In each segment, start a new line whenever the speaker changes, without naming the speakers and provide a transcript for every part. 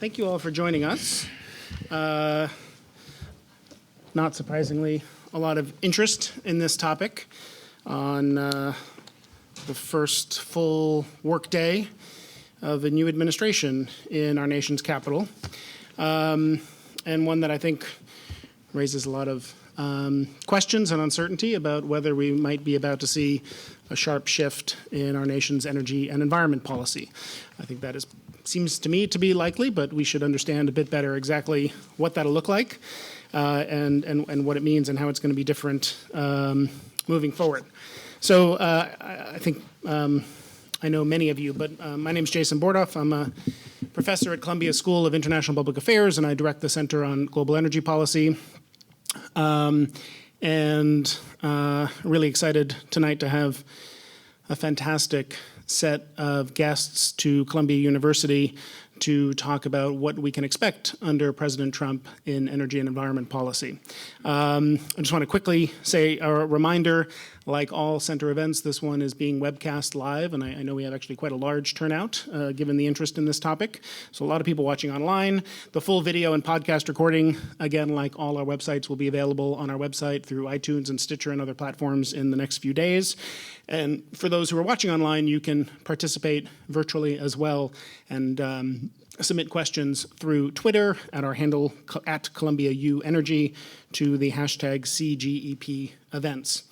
Thank you all for joining us. Not surprisingly, a lot of interest in this topic on the first full workday of a new administration in our nation's capital, and one that I think raises a lot of questions and uncertainty about whether we might be about to see a sharp shift in our nation's energy and environment policy. I think that seems to me to be likely, but we should understand a bit better exactly what that'll look like and what it means and how it's going to be different moving forward. So I think I know many of you, but my name is Jason Bordoff. I'm a professor at Columbia School of International Public Affairs, and I direct the Center on Global Energy Policy. Really excited tonight to have a fantastic set of guests to Columbia University to talk about what we can expect under President Trump in energy and environment policy. I just want to quickly say a reminder, like all center events, this one is being webcast live, and I know we have actually quite a large turnout given the interest in this topic. So a lot of people watching online. The full video and podcast recording, again, like all our websites, will be available on our website through iTunes and Stitcher and other platforms in the next few days. And for those who are watching online, you can participate virtually as well and submit questions through Twitter at our handle at Columbia U Energy to the hashtag CGEP events.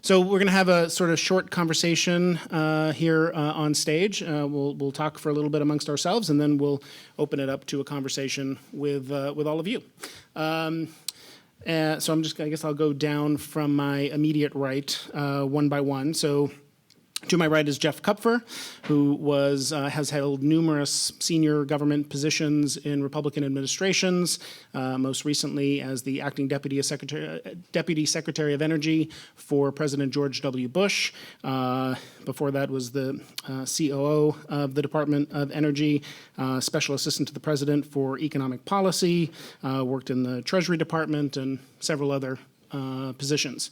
So we're going to have a sort of short conversation here on stage. We'll talk for a little bit amongst ourselves, and then we'll open it up to a conversation with all of you. So I guess I'll go down from my immediate right one by one. So to my right is Jeff Kupfer, who has held numerous senior government positions in Republican administrations, most recently as the acting Deputy Secretary of Energy for President George W. Bush. Before that was the COO of the Department of Energy, Special Assistant to the President for Economic Policy, worked in the Treasury Department, and several other positions.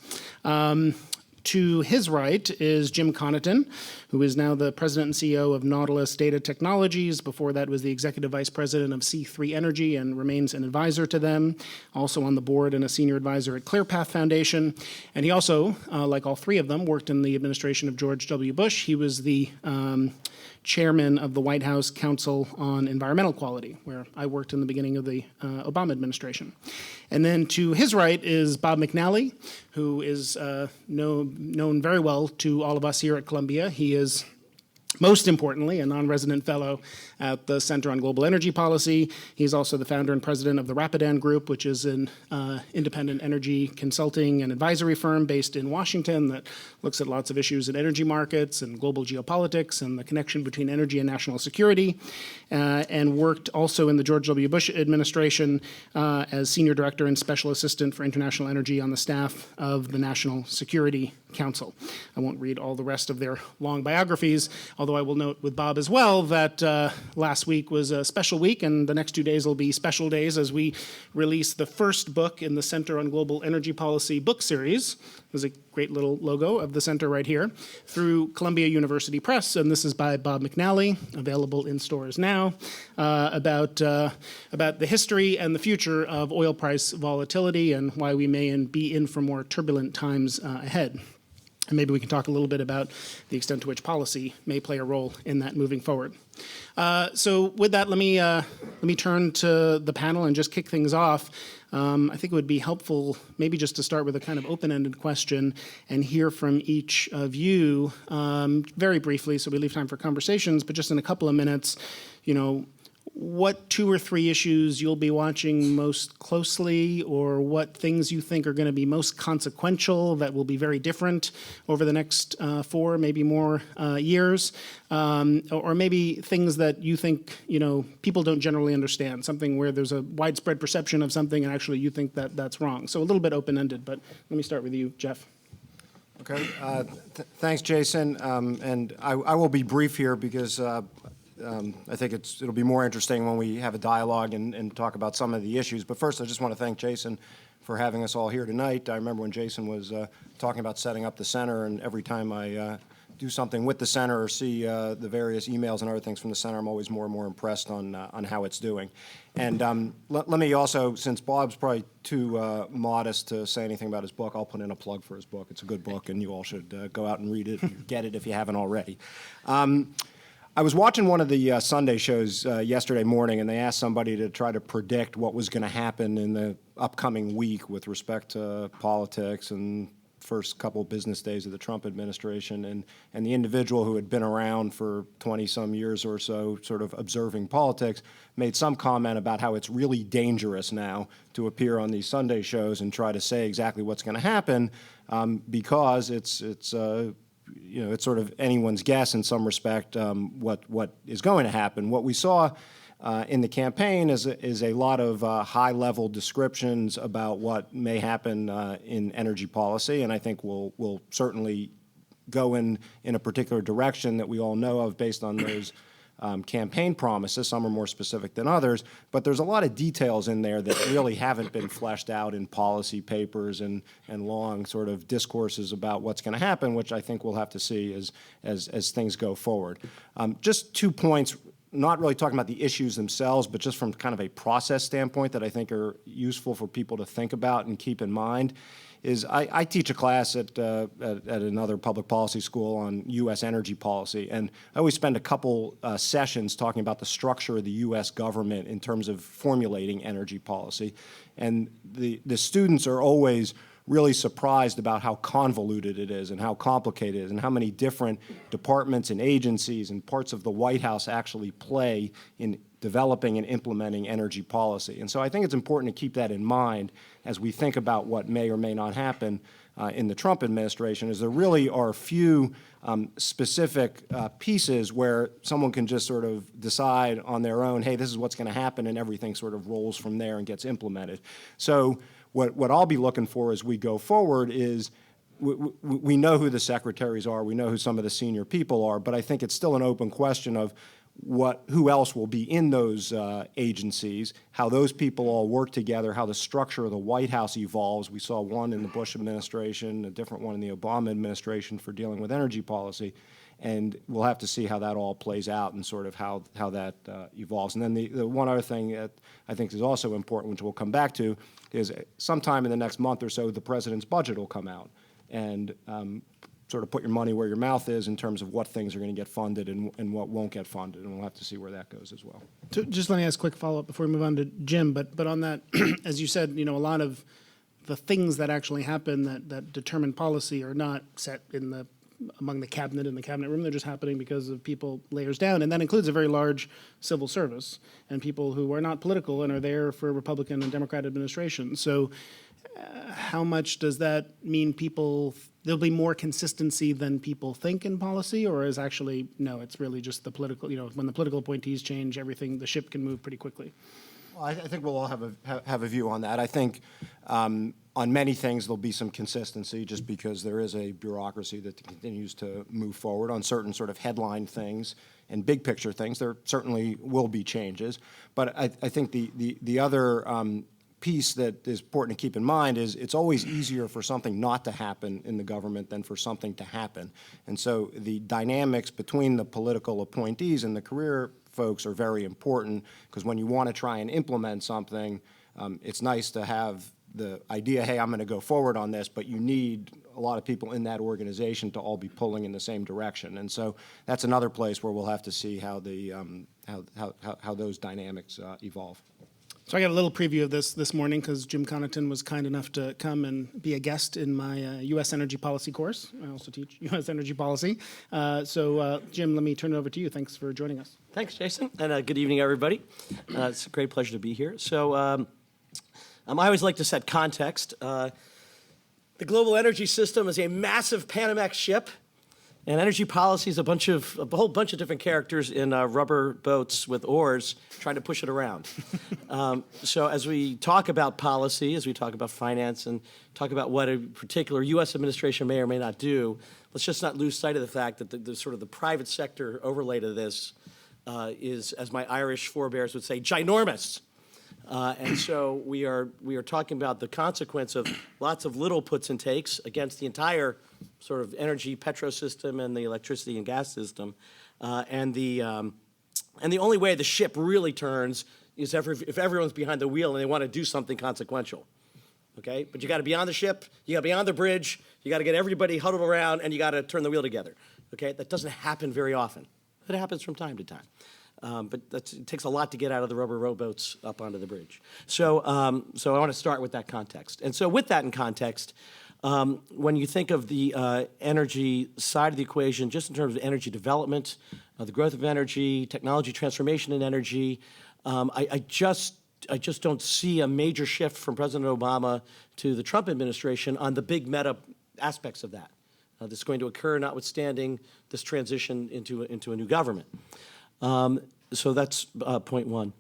To his right is Jim Connaughton, who is now the president and CEO of Nautilus Data Technologies. Before that was the executive vice president of C3 Energy and remains an advisor to them, also on the board and a senior advisor at ClearPath Foundation. And he also, like all three of them, worked in the administration of George W. Bush. He was the chairman of the White House Council on Environmental Quality, where I worked in the beginning of the Obama administration. And then to his right is Bob McNally, who is known very well to all of us here at Columbia. He is most importantly a non-resident fellow at the Center on Global Energy Policy. He's also the founder and president of the Rapidan Group, which is an independent energy consulting and advisory firm based in Washington that looks at lots of issues in energy markets and global geopolitics and the connection between energy and national security, and worked also in the George W. Bush administration as senior director and special assistant for international energy on the staff of the National Security Council. I won't read all the rest of their long biographies, although I will note with Bob as well that last week was a special week, and the next 2 days will be special days as we release the first book in the Center on Global Energy Policy book series. There's a great little logo of the center right here, through Columbia University Press, and this is by Bob McNally, available in stores now, about the history and the future of oil price volatility and why we may be in for more turbulent times ahead. And maybe we can talk a little bit about the extent to which policy may play a role in that moving forward. So with that, let me turn to the panel and just kick things off. I think it would be helpful maybe just to start with a kind of open-ended question and hear from each of you very briefly, so we leave time for conversations, but just in a couple of minutes, what 2 or 3 issues you'll be watching most closely, or what things you think are going to be most consequential that will be very different over the next 4, maybe more years, or maybe things that you think people don't generally understand, something where there's a widespread perception of something and actually you think that that's wrong. So a little bit open-ended, but let me start with you, Jeff.
Okay. Thanks, Jason. And I will be brief here because I think it'll be more interesting when we have a dialogue and talk about some of the issues. But first, I just want to thank Jason for having us all here tonight. I remember when Jason was talking about setting up the center, and every time I do something with the center or see the various emails and other things from the center, I'm always more and more impressed on how it's doing. And let me also, since Bob's probably too modest to say anything about his book, I'll put in a plug for his book. It's a good book, and you all should go out and read it, and get it if you haven't already. I was watching one of the Sunday shows yesterday morning, and they asked somebody to try to predict what was going to happen in the upcoming week with respect to politics and first couple business days of the Trump administration. And the individual who had been around for 20-some years or so, sort of observing politics, made some comment about how it's really dangerous now to appear on these Sunday shows and try to say exactly what's going to happen because it's sort of anyone's guess in some respect what is going to happen. What we saw in the campaign is a lot of high-level descriptions about what may happen in energy policy, and I think we'll certainly go in a particular direction that we all know of based on those campaign promises. Some are more specific than others, but there's a lot of details in there that really haven't been fleshed out in policy papers and long sort of discourses about what's going to happen, which I think we'll have to see as things go forward. Just 2 points, not really talking about the issues themselves, but just from kind of a process standpoint that I think are useful for people to think about and keep in mind, is I teach a class at another public policy school on U.S. energy policy, and I always spend a couple sessions talking about the structure of the U.S. government in terms of formulating energy policy. And the students are always really surprised about how convoluted it is and how complicated it is and how many different departments and agencies and parts of the White House actually play in developing and implementing energy policy. And so I think it's important to keep that in mind as we think about what may or may not happen in the Trump administration, is there really are few specific pieces where someone can just sort of decide on their own, hey, this is what's going to happen, and everything sort of rolls from there and gets implemented. So what I'll be looking for as we go forward is we know who the secretaries are, we know who some of the senior people are, but I think it's still an open question of who else will be in those agencies, how those people all work together, how the structure of the White House evolves. We saw one in the Bush administration, a different one in the Obama administration for dealing with energy policy, and we'll have to see how that all plays out and sort of how that evolves. And then the one other thing that I think is also important, which we'll come back to, is sometime in the next month or so, the president's budget will come out. And sort of put your money where your mouth is in terms of what things are going to get funded and what won't get funded, and we'll have to see where that goes as well.
So just let me ask a quick follow-up before we move on to Jim, but on that, as you said, a lot of the things that actually happen that determine policy are not set among the cabinet in the cabinet room. They're just happening because of people layers down, and that includes a very large civil service and people who are not political and are there for Republican and Democrat administrations. So how much does that mean there'll be more consistency than people think in policy, or is actually, no, it's really just the political, when the political appointees change, the ship can move pretty quickly?
Well, I think we'll all have a view on that. I think on many things there'll be some consistency just because there is a bureaucracy that continues to move forward. On certain sort of headline things and big picture things, there certainly will be changes. But I think the other piece that is important to keep in mind is it's always easier for something not to happen in the government than for something to happen. And so the dynamics between the political appointees and the career folks are very important, because when you want to try and implement something, it's nice to have the idea, hey, I'm going to go forward on this, but you need a lot of people in that organization to all be pulling in the same direction. And so that's another place where we'll have to see how how those dynamics evolve.
So I got a little preview of this morning because Jim Connaughton was kind enough to come and be a guest in my U.S. energy policy course. I also teach U.S. energy policy. So Jim, let me turn it over to you. Thanks for joining us.
Thanks, Jason, and good evening, everybody. It's a great pleasure to be here. So I always like to set context. The global energy system is a massive Panamax ship, and energy policy is a whole bunch of different characters in rubber boats with oars trying to push it around. So as we talk about policy, as we talk about finance, and talk about what a particular U.S. administration may or may not do, let's just not lose sight of the fact that the sort of the private sector overlay to this is, as my Irish forebears would say, ginormous. And so we are talking about the consequence of lots of little puts and takes against the entire sort of energy petro system and the electricity and gas system. And the only way the ship really turns is if everyone's behind the wheel and they want to do something consequential. Okay? But you got to be on the ship, you got to be on the bridge, you got to get everybody huddled around, and you got to turn the wheel together. Okay? That doesn't happen very often. It happens from time to time. But it takes a lot to get out of the rubber rowboats up onto the bridge. So I want to start with that context. And so with that in context, when you think of the energy side of the equation, just in terms of energy development, the growth of energy, technology transformation in energy, I just don't see a major shift from President Obama to the Trump administration on the big meta aspects of that. That's going to occur notwithstanding this transition into a new government. So that's point one.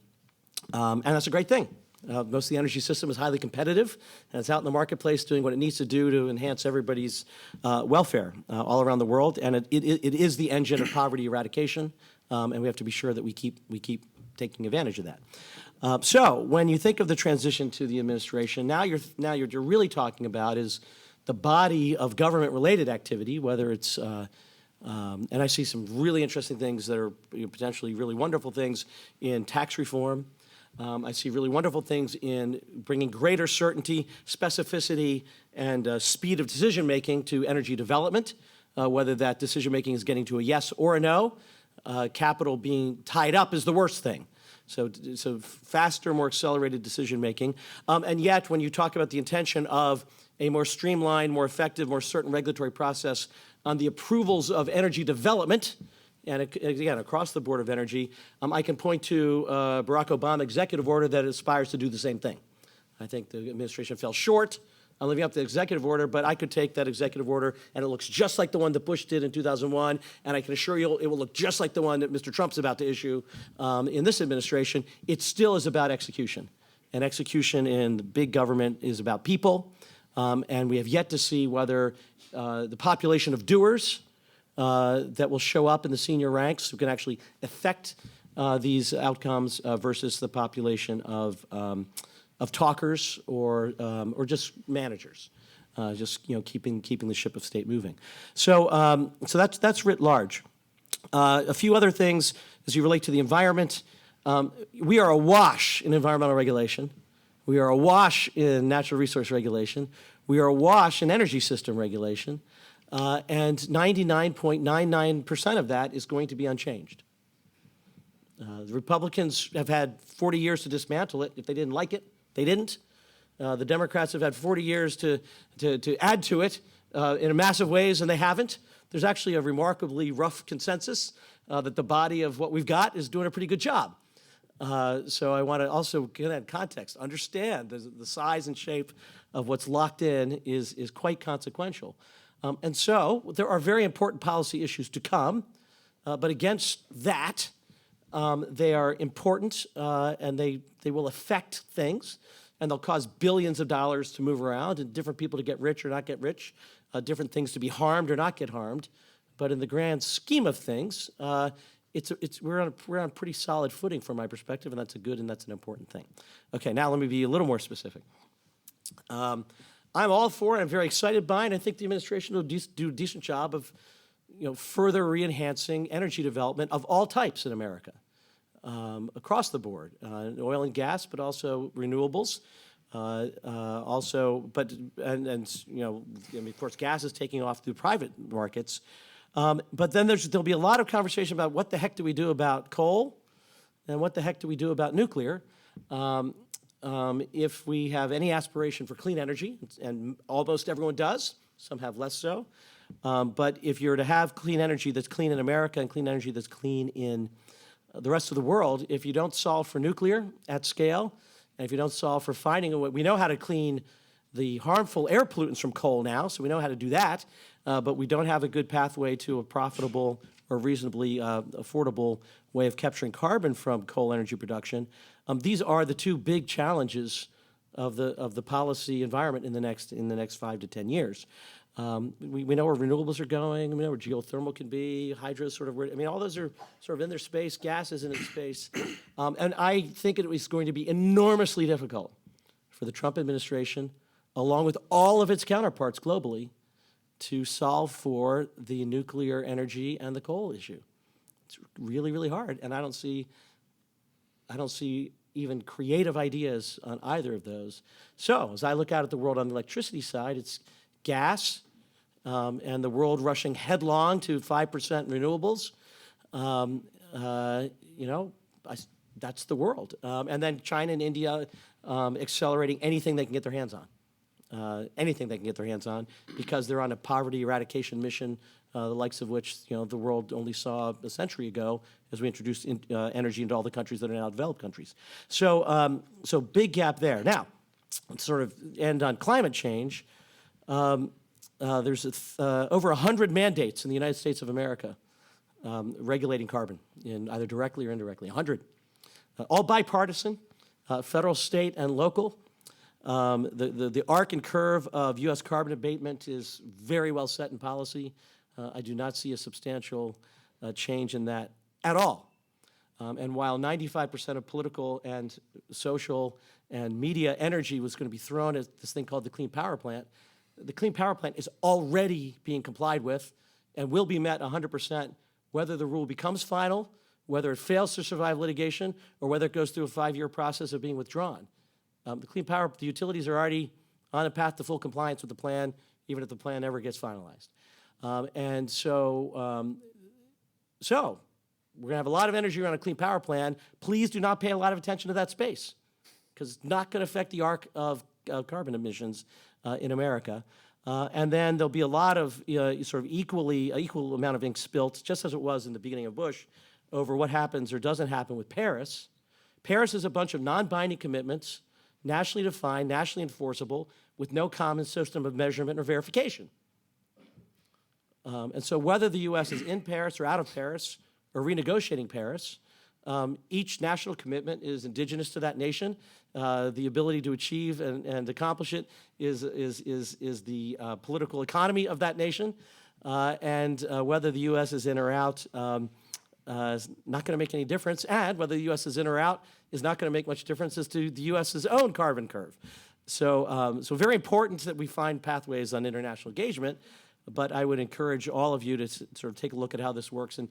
And that's a great thing. Most of the energy system is highly competitive, and it's out in the marketplace doing what it needs to do to enhance everybody's welfare all around the world. And it is the engine of poverty eradication, and we have to be sure that we keep taking advantage of that. So when you think of the transition to the administration, now you're really talking about is the body of government-related activity, whether it's and I see some really interesting things that are potentially really wonderful things in tax reform. I see really wonderful things in bringing greater certainty, specificity, and speed of decision-making to energy development, whether that decision-making is getting to a yes or a no. Capital being tied up is the worst thing. So faster, more accelerated decision-making. And yet, when you talk about the intention of a more streamlined, more effective, more certain regulatory process on the approvals of energy development, and again, across the board of energy, I can point to Barack Obama executive order that aspires to do the same thing. I think the administration fell short on living up to the executive order, but I could take that executive order, and it looks just like the one that Bush did in 2001, and I can assure you it will look just like the one that Mr. Trump's about to issue in this administration. It still is about execution, and execution in the big government is about people, and we have yet to see whether the population of doers that will show up in the senior ranks who can actually affect these outcomes versus the population of talkers or just managers, just keeping the ship of state moving. So that's writ large. A few other things as you relate to the environment. We are awash in environmental regulation. We are awash in natural resource regulation. We are awash in energy system regulation. And 99.99% of that is going to be unchanged. The Republicans have had 40 years to dismantle it. If they didn't like it, they didn't. The Democrats have had 40 years to add to it in massive ways, and they haven't. There's actually a remarkably rough consensus that the body of what we've got is doing a pretty good job. So I want to also get that context, understand the size and shape of what's locked in is quite consequential. And so there are very important policy issues to come, but against that, they are important and they will affect things, and they'll cause billions of dollars to move around and different people to get rich or not get rich, different things to be harmed or not get harmed. But in the grand scheme of things, we're on pretty solid footing from my perspective, and that's a good and that's an important thing. Okay, now let me be a little more specific. I'm all for it. I'm very excited by it. And I think the administration will do a decent job of, further re-enhancing energy development of all types in America, across the board, oil and gas, but also renewables. Of course, gas is taking off through private markets. But then there'll be a lot of conversation about what the heck do we do about coal, and what the heck do we do about nuclear. If we have any aspiration for clean energy, and almost everyone does, some have less so, but if you're to have clean energy that's clean in America and clean energy that's clean in the rest of the world, if you don't solve for nuclear at scale, and if you don't solve for finding a way, we know how to clean the harmful air pollutants from coal now, so we know how to do that, but we don't have a good pathway to a profitable or reasonably affordable way of capturing carbon from coal energy production. These are the two big challenges of the policy environment in the next 5 to 10 years. We know where renewables are going. We know where geothermal can be. Hydro is sort of where. All those are sort of in their space. Gas is in its space, and I think it is going to be enormously difficult for the Trump administration, along with all of its counterparts globally, to solve for the nuclear energy and the coal issue. It's really, really hard, and I don't see even creative ideas on either of those. So as I look out at the world on the electricity side, it's gas, and the world rushing headlong to 5% renewables. That's the world. And then China and India accelerating anything they can get their hands on. Anything they can get their hands on, because they're on a poverty eradication mission, the likes of which the world only saw a century ago as we introduced energy into all the countries that are now developed countries. So, so big gap there. Now, let's sort of end on climate change. There's over 100 mandates in the United States of America regulating carbon, in either directly or indirectly. 100, all bipartisan, federal, state, and local. The arc and curve of U.S. carbon abatement is very well set in policy. I do not see a substantial change in that at all. And while 95% of political and social and media energy was going to be thrown at this thing called the Clean Power Plant, the Clean Power Plant is already being complied with and will be met 100%, whether the rule becomes final, whether it fails to survive litigation, or whether it goes through a 5-year process of being withdrawn. The utilities are already on a path to full compliance with the plan, even if the plan never gets finalized. So we're going to have a lot of energy around a Clean Power Plan. Please do not pay a lot of attention to that space, because it's not going to affect the arc of carbon emissions in America. And then there'll be a lot of sort of equal amount of ink spilt, just as it was in the beginning of Bush, over what happens or doesn't happen with Paris. Paris is a bunch of non-binding commitments, nationally defined, nationally enforceable, with no common system of measurement or verification. And so whether the U.S. is in Paris or out of Paris or renegotiating Paris, each national commitment is indigenous to that nation. The ability to achieve and accomplish it is the political economy of that nation. And whether the U.S. is in or out is not going to make any difference. And whether the U.S. is in or out is not going to make much difference as to the U.S.'s own carbon curve. So, so very important that we find pathways on international engagement. But I would encourage all of you to sort of take a look at how this works and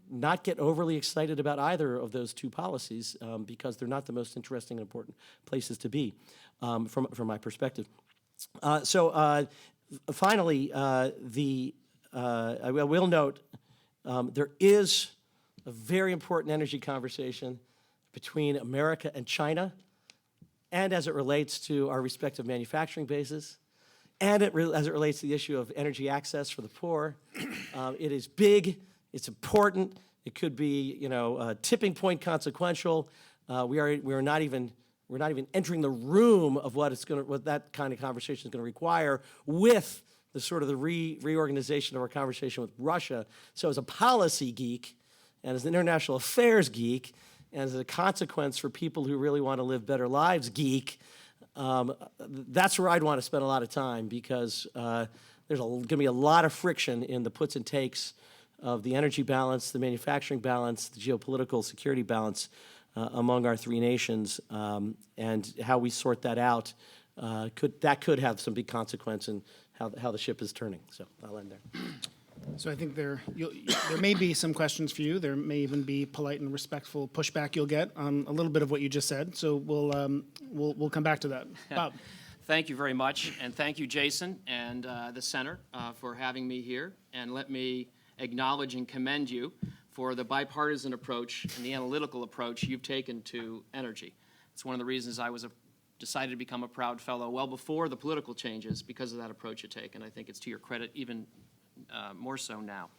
not get overly excited about either of those two policies, because they're not the most interesting and important places to be from my perspective. Finally, I will note there is a very important energy conversation between America and China, and as it relates to our respective manufacturing bases, and as it relates to the issue of energy access for the poor. It is big, it's important, it could be, a tipping point consequential. We're not even entering the room of what that kind of conversation is going to require, with the sort of the reorganization of our conversation with Russia. So as a policy geek, and as an international affairs geek, and as a consequence for people who really want to live better lives geek, that's where I'd want to spend a lot of time, because there's going to be a lot of friction in the puts and takes of the energy balance, the manufacturing balance, the geopolitical security balance among our three nations, and how we sort that out could have some big consequence in how the ship is turning. So I'll end there.
So I think there may be some questions for you. There may even be polite and respectful pushback you'll get on a little bit of what you just said. So we'll come back to that. Bob.
Thank you very much, and thank you, Jason, and the Center for having me here. And let me acknowledge and commend you for the bipartisan approach and the analytical approach you've taken to energy. It's one of the reasons I decided to become a proud fellow well before the political changes, because of that approach you take, and I think it's to your credit even more so now.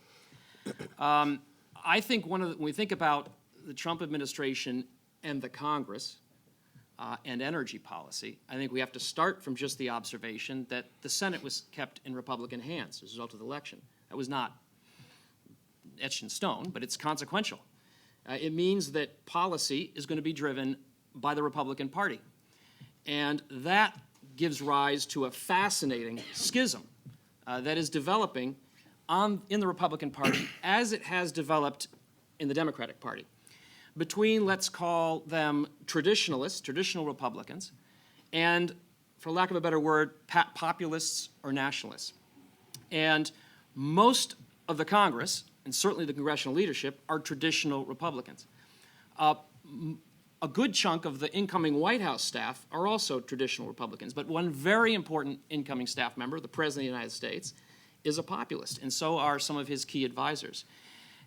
I think when we think about the Trump administration and the Congress and energy policy, I think we have to start from just the observation that the Senate was kept in Republican hands as a result of the election. That was not etched in stone, but it's consequential. It means that policy is going to be driven by the Republican Party. And that gives rise to a fascinating schism that is developing in the Republican Party as it has developed in the Democratic Party, between, let's call them traditionalists, traditional Republicans, and, for lack of a better word, populists or nationalists. And most of the Congress, and certainly the congressional leadership, are traditional Republicans. A good chunk of the incoming White House staff are also traditional Republicans, but one very important incoming staff member, the President of the United States, is a populist, and so are some of his key advisors.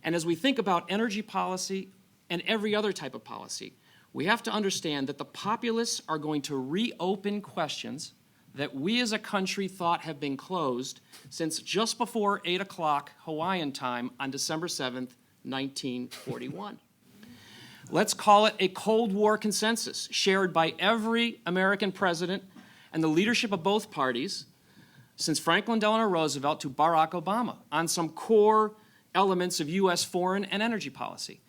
And as we think about energy policy and every other type of policy, we have to understand that the populists are going to reopen questions that we as a country thought have been closed since just before 8 o'clock Hawaiian time on December 7th, 1941. Let's call it a Cold War consensus shared by every American president and the leadership of both parties since Franklin Delano Roosevelt to Barack Obama on some core elements of U.S. foreign and energy policy.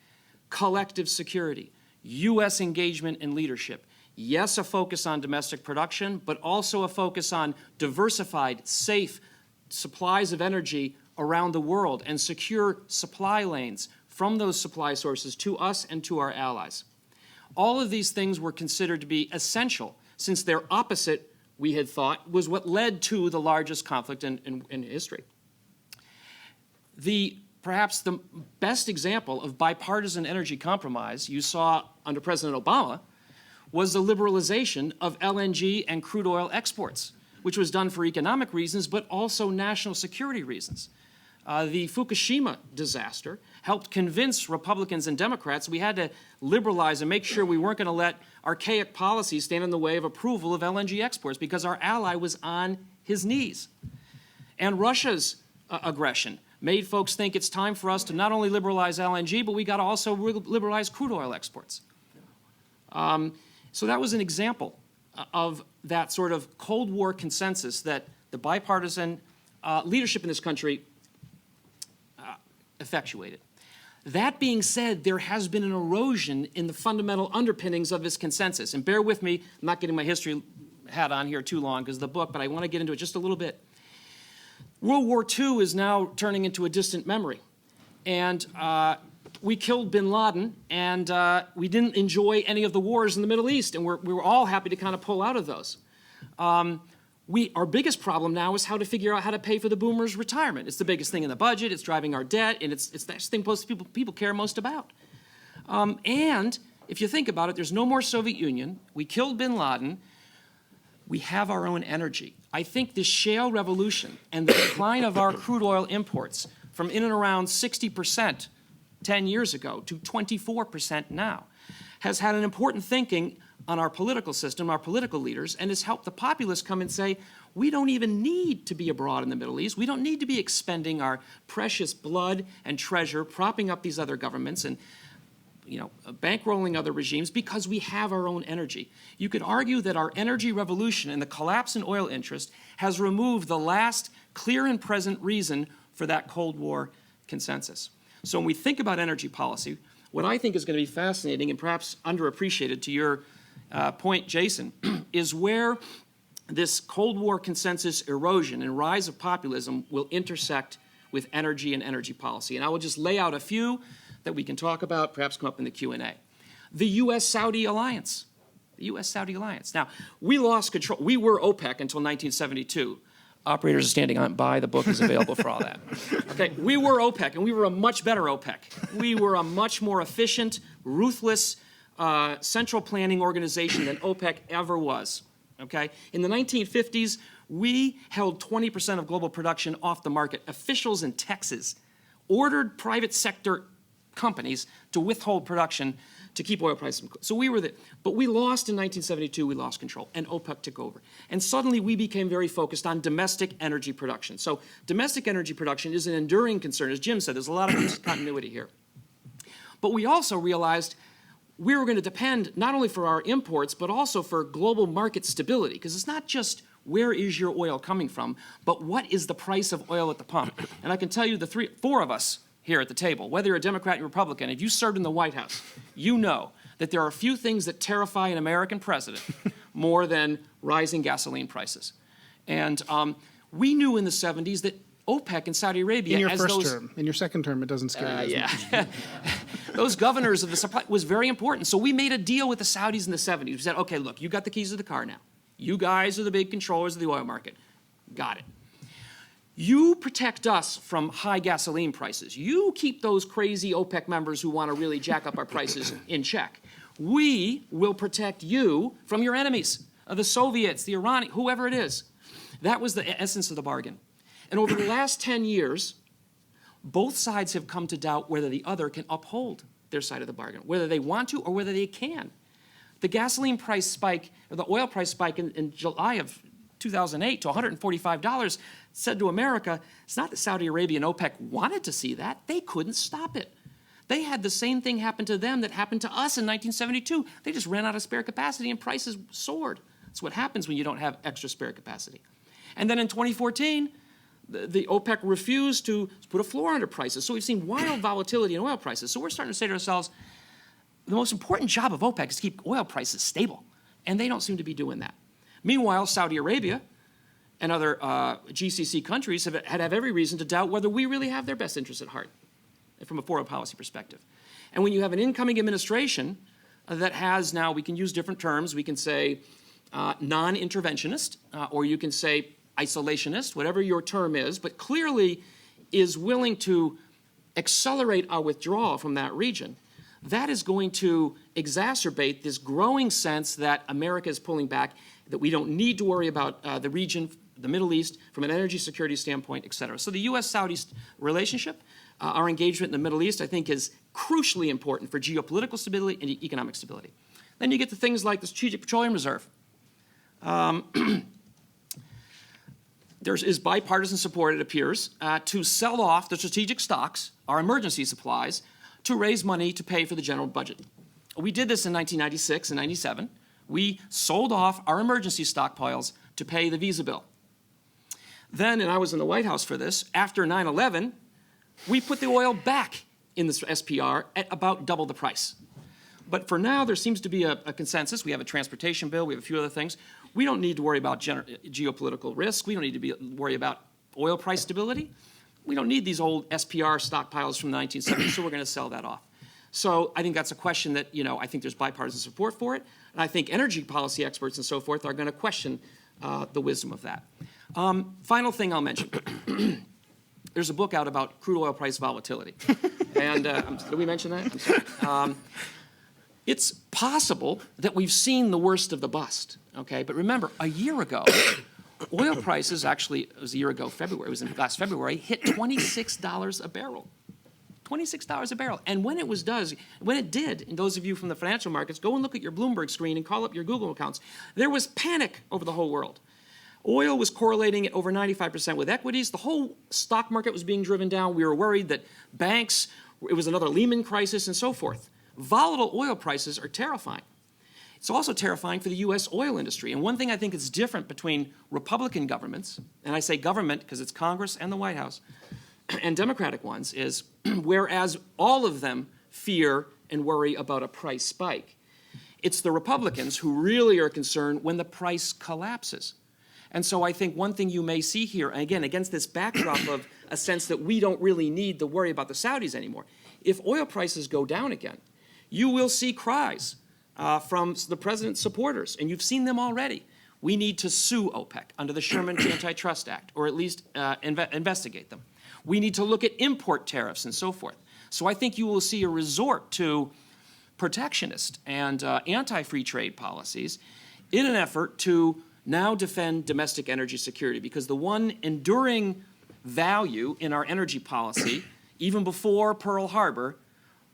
Collective security, U.S. engagement and leadership. Yes, a focus on domestic production, but also a focus on diversified, safe supplies of energy around the world and secure supply lanes from those supply sources to us and to our allies. All of these things were considered to be essential since their opposite, we had thought, was what led to the largest conflict in history. Perhaps the best example of bipartisan energy compromise you saw under President Obama was the liberalization of LNG and crude oil exports, which was done for economic reasons, but also national security reasons. The Fukushima disaster helped convince Republicans and Democrats we had to liberalize and make sure we weren't going to let archaic policies stand in the way of approval of LNG exports because our ally was on his knees. And Russia's aggression made folks think it's time for us to not only liberalize LNG, but we got to also liberalize crude oil exports. So that was an example of that sort of Cold War consensus that the bipartisan leadership in this country effectuated. That being said, there has been an erosion in the fundamental underpinnings of this consensus. And bear with me, I'm not getting my history hat on here too long because of the book, but I want to get into it just a little bit. World War II is now turning into a distant memory. And we killed bin Laden, and we didn't enjoy any of the wars in the Middle East, and we were all happy to kind of pull out of those. Our biggest problem now is how to figure out how to pay for the boomers' retirement. It's the biggest thing in the budget, it's driving our debt, and it's the thing most people care most about. And if you think about it, there's no more Soviet Union, we killed bin Laden, we have our own energy. I think this shale revolution and the decline of our crude oil imports from in and around 60% 10 years ago to 24% now has had an important thinking on our political system, our political leaders, and has helped the populists come and say, we don't even need to be abroad in the Middle East. We don't need to be expending our precious blood and treasure, propping up these other governments and bankrolling other regimes because we have our own energy. You could argue that our energy revolution and the collapse in oil interest has removed the last clear and present reason for that Cold War consensus. So when we think about energy policy, what I think is going to be fascinating and perhaps underappreciated to your point, Jason, is where this Cold War consensus erosion and rise of populism will intersect with energy and energy policy. And I will just lay out a few that we can talk about, perhaps come up in the Q&A. The U.S.-Saudi alliance. The U.S.-Saudi alliance. Now, we lost control. We were OPEC until 1972. Operators are standing on by. The book is available for all that. Okay, we were OPEC, and we were a much better OPEC. We were a much more efficient, ruthless, central planning organization than OPEC ever was. Okay? In the 1950s, we held 20% of global production off the market. Officials in Texas ordered private sector companies to withhold production to keep oil prices. So we were but we lost in 1972, we lost control, and OPEC took over. And suddenly we became very focused on domestic energy production. So domestic energy production is an enduring concern. As Jim said, there's a lot of continuity here. But we also realized we were going to depend not only for our imports, but also for global market stability, because it's not just where is your oil coming from, but what is the price of oil at the pump? And I can tell you the four of us here at the table, whether you're a Democrat or Republican, if you served in the White House, you know that there are a few things that terrify an American president more than rising gasoline prices. And we knew in the 70s that OPEC and Saudi Arabia,
in your first term. In your second term, it doesn't scare you as much.
Those governors of the supply was very important. So we made a deal with the Saudis in the 70s. We said, okay, look, you got the keys to the car now. You guys are the big controllers of the oil market. Got it. You protect us from high gasoline prices. You keep those crazy OPEC members who want to really jack up our prices in check. We will protect you from your enemies, the Soviets, the Iranians, whoever it is. That was the essence of the bargain. And over the last 10 years, both sides have come to doubt whether the other can uphold their side of the bargain, whether they want to or whether they can. The gasoline price spike, or the oil price spike in July of 2008 to $145 said to America, it's not that Saudi Arabia and OPEC wanted to see that. They couldn't stop it. They had the same thing happen to them that happened to us in 1972. They just ran out of spare capacity and prices soared. That's what happens when you don't have extra spare capacity. And then in 2014, the OPEC refused to put a floor under prices. So we've seen wild volatility in oil prices. So we're starting to say to ourselves, the most important job of OPEC is to keep oil prices stable. And they don't seem to be doing that. Meanwhile, Saudi Arabia and other GCC countries have every reason to doubt whether we really have their best interests at heart from a foreign policy perspective. And when you have an incoming administration that has now, we can use different terms, we can say non-interventionist, or you can say isolationist, whatever your term is, but clearly is willing to accelerate our withdrawal from that region, that is going to exacerbate this growing sense that America is pulling back, that we don't need to worry about the region, the Middle East, from an energy security standpoint, et cetera. So the U.S.-Saudi relationship, our engagement in the Middle East, I think is crucially important for geopolitical stability and economic stability. Then you get to things like the Strategic Petroleum Reserve. There is bipartisan support, it appears, to sell off the strategic stocks, our emergency supplies, to raise money to pay for the general budget. We did this in 1996 and 97. We sold off our emergency stockpiles to pay the visa bill. Then, and I was in the White House for this, after 9/11, we put the oil back in the SPR at about double the price. But for now, there seems to be a consensus. We have a transportation bill. We have a few other things. We don't need to worry about geopolitical risk. We don't need to worry about oil price stability. We don't need these old SPR stockpiles from the 1970s, so we're going to sell that off. So I think that's a question that, I think there's bipartisan support for it. And I think energy policy experts and so forth are going to question the wisdom of that. Final thing I'll mention. There's a book out about crude oil price volatility. And did we mention that? I'm sorry. It's possible that we've seen the worst of the bust, okay? But remember, a year ago, oil prices, actually, it was a year ago, February, it was in last February, hit $26 a barrel. $26 a barrel. And when it did, and those of you from the financial markets, go and look at your Bloomberg screen and call up your Google accounts, there was panic over the whole world. Oil was correlating at over 95% with equities. The whole stock market was being driven down. We were worried that banks, it was another Lehman crisis and so forth. Volatile oil prices are terrifying. It's also terrifying for the U.S. oil industry. And one thing I think is different between Republican governments, and I say government because it's Congress and the White House, and Democratic ones, is whereas all of them fear and worry about a price spike, it's the Republicans who really are concerned when the price collapses. And so I think one thing you may see here, and again, against this backdrop of a sense that we don't really need to worry about the Saudis anymore, if oil prices go down again, you will see cries from the president's supporters, and you've seen them already. We need to sue OPEC under the Sherman Antitrust Act, or at least investigate them. We need to look at import tariffs and so forth. So I think you will see a resort to protectionist and anti-free trade policies in an effort to now defend domestic energy security, because the one enduring value in our energy policy, even before Pearl Harbor,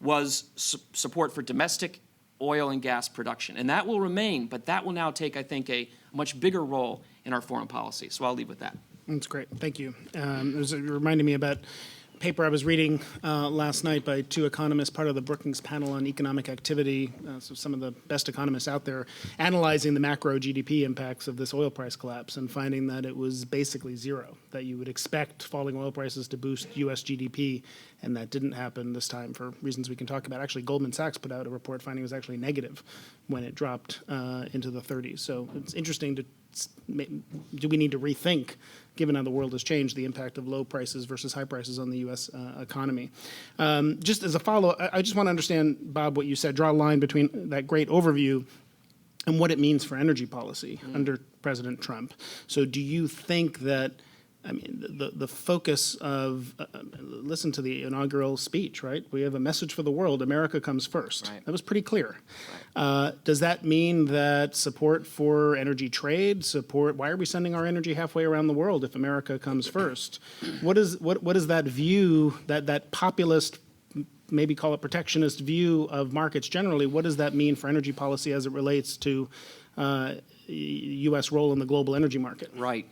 was support for domestic oil and gas production. And that will remain, but that will now take, I think, a much bigger role in our foreign policy. So I'll leave with that.
That's great. Thank you. It reminded me about a paper I was reading last night by two economists, part of the Brookings panel on economic activity, so some of the best economists out there, analyzing the macro GDP impacts of this oil price collapse and finding that it was basically zero, that you would expect falling oil prices to boost U.S. GDP, and that didn't happen this time for reasons we can talk about. Actually, Goldman Sachs put out a report finding it was actually negative when it dropped into the 30s. So it's interesting to do we need to rethink, given how the world has changed, the impact of low prices versus high prices on the U.S. Economy? Just as a follow-up, I just want to understand, Bob, what you said, draw a line between that great overview and what it means for energy policy under President Trump. So do you think that I mean, the focus of, listen to the inaugural speech, right? We have a message for the world, America comes first.
Right.
That was pretty clear. Does that mean that support for energy trade, why are we sending our energy halfway around the world if America comes first? What is that view, that populist, maybe call it protectionist view of markets generally, what does that mean for energy policy as it relates to U.S. role in the global energy market?
Right.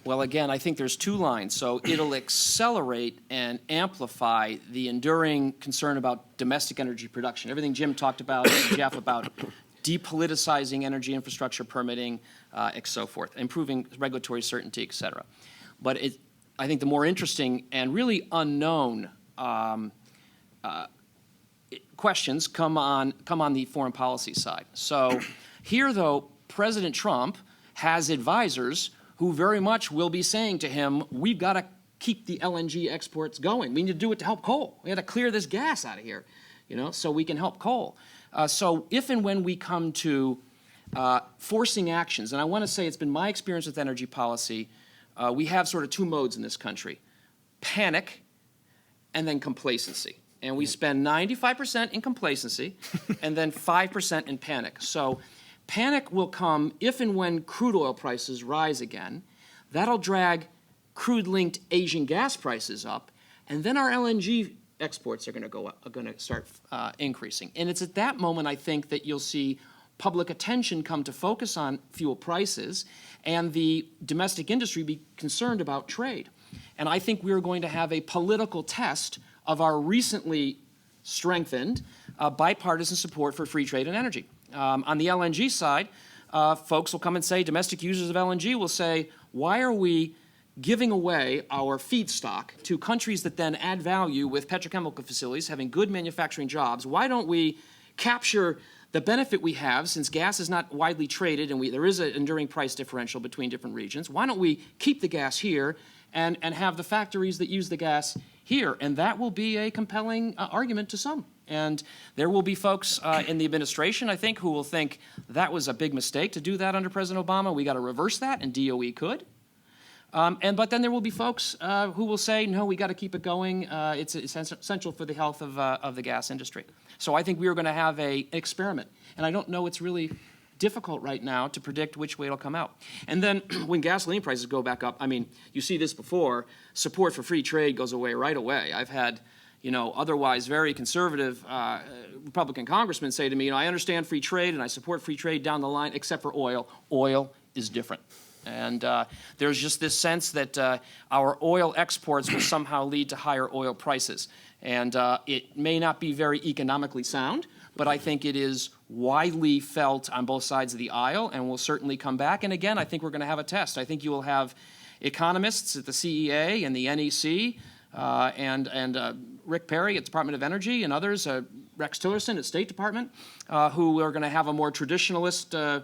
Well, again, I think there's two lines. So it'll accelerate and amplify the enduring concern about domestic energy production. Everything Jim talked about, Jeff, about depoliticizing energy infrastructure permitting, and so forth, improving regulatory certainty, et cetera. But I think the more interesting and really unknown questions come on the foreign policy side. So here, though, President Trump has advisors who very much will be saying to him, we've got to keep the LNG exports going. We need to do it to help coal. We got to clear this gas out of here, so we can help coal. So if and when we come to forcing actions, and I want to say it's been my experience with energy policy, we have sort of two modes in this country, panic and then complacency. And we spend 95% in complacency and then 5% in panic. So panic will come if and when crude oil prices rise again. That'll drag crude-linked Asian gas prices up, and then our LNG exports are going to go up, are going to start increasing. And it's at that moment, I think, that you'll see public attention come to focus on fuel prices and the domestic industry be concerned about trade. And I think we're going to have a political test of our recently strengthened bipartisan support for free trade and energy. On the LNG side, folks will come and say, domestic users of LNG will say, why are we giving away our feedstock to countries that then add value with petrochemical facilities, having good manufacturing jobs? Why don't we capture the benefit we have, since gas is not widely traded and there is an enduring price differential between different regions? Why don't we keep the gas here and have the factories that use the gas here? And that will be a compelling argument to some. And there will be folks in the administration, I think, who will think that was a big mistake to do that under President Obama. We got to reverse that, and DOE could. But then there will be folks who will say, no, we got to keep it going. It's essential for the health of the gas industry. So I think we are going to have an experiment. And I don't know, it's really difficult right now to predict which way it'll come out. And then when gasoline prices go back up, I mean, you see this before, support for free trade goes away right away. I've had otherwise very conservative Republican congressmen say to me, I understand free trade and I support free trade down the line, except for oil. Oil is different. And there's just this sense that our oil exports will somehow lead to higher oil prices. And it may not be very economically sound, but I think it is widely felt on both sides of the aisle and will certainly come back. And again, I think we're going to have a test. I think you will have economists at the CEA and the NEC and Rick Perry at the Department of Energy and others, Rex Tillerson at State Department, who are going to have a more traditionalist,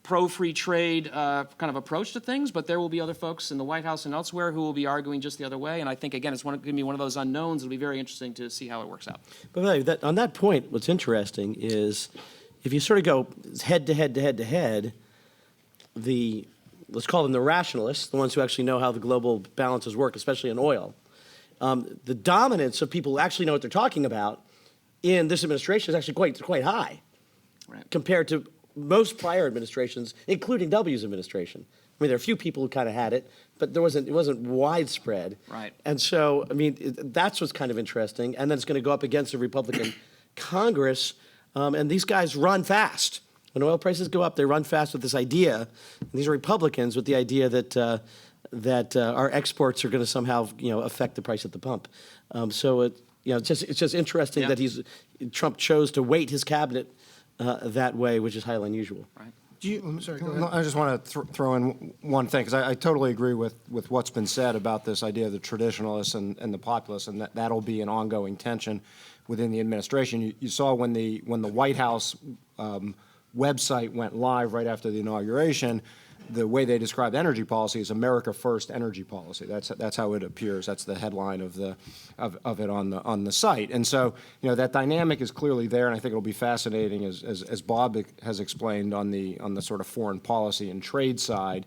pro-free trade kind of approach to things, but there will be other folks in the White House and elsewhere who will be arguing just the other way. And I think, again, it's going to be one of those unknowns. It'll be very interesting to see how it works out.
But on that point, what's interesting is if you sort of go head to head to head to head, let's call them the rationalists, the ones who actually know how the global balances work, especially in oil, the dominance of people who actually know what they're talking about in this administration is actually quite high,
Right.
compared to most prior administrations, including W's administration. I mean, there are a few people who kind of had it, but it wasn't widespread.
Right.
And so, I mean, that's what's kind of interesting. And then it's going to go up against a Republican Congress, and these guys run fast. When oil prices go up, they run fast with this idea. And these are Republicans with the idea that our exports are going to somehow, affect the price at the pump. So it's just interesting
Yeah.
that Trump chose to weight his cabinet that way, which is highly unusual.
Right.
Sorry, go ahead.
No, I just want to throw in one thing, because I totally agree with what's been said about this idea of the traditionalists and the populists, and that'll be an ongoing tension within the administration. You saw when the White House website went live right after the inauguration, the way they described energy policy is America First energy policy. That's how it appears. That's the headline of it on the site. And so, that dynamic is clearly there, and I think it'll be fascinating as Bob has explained on the sort of foreign policy and trade side,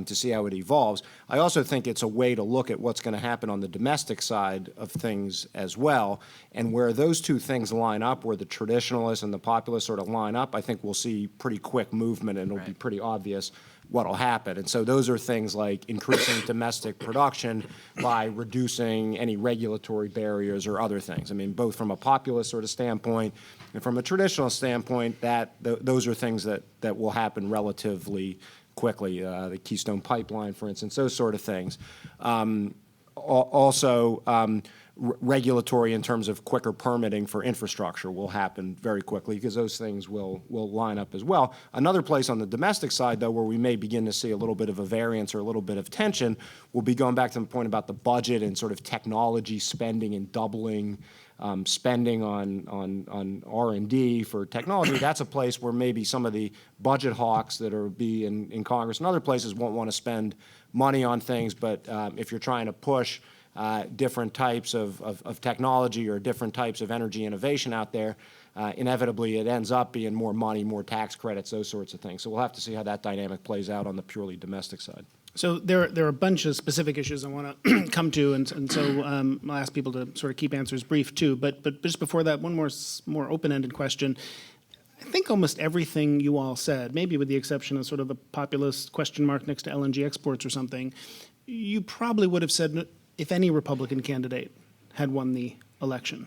to see how it evolves. I also think it's a way to look at what's going to happen on the domestic side of things as well. And where those two things line up, where the traditionalists and the populists sort of line up, I think we'll see pretty quick movement, and it'll be pretty obvious what'll happen. And so those are things like increasing domestic production by reducing any regulatory barriers or other things. I mean, both from a populist sort of standpoint and from a traditional standpoint, those are things that will happen relatively quickly. The Keystone Pipeline, for instance, those sort of things. Regulatory in terms of quicker permitting for infrastructure will happen very quickly because those things will line up as well. Another place on the domestic side, though, where we may begin to see a little bit of a variance or a little bit of tension will be going back to the point about the budget and sort of technology spending and doubling spending on R&D for technology. That's a place where maybe some of the budget hawks that are in Congress and other places won't want to spend money on things, but if you're trying to push different types of technology or different types of energy innovation out there, inevitably it ends up being more money, more tax credits, those sorts of things. So we'll have to see how that dynamic plays out on the purely domestic side.
So there are a bunch of specific issues I want to come to, and so I'll ask people to sort of keep answers brief too. But just before that, one more open-ended question. I think almost everything you all said, maybe with the exception of sort of the populist question mark next to LNG exports or something, you probably would have said if any Republican candidate had won the election.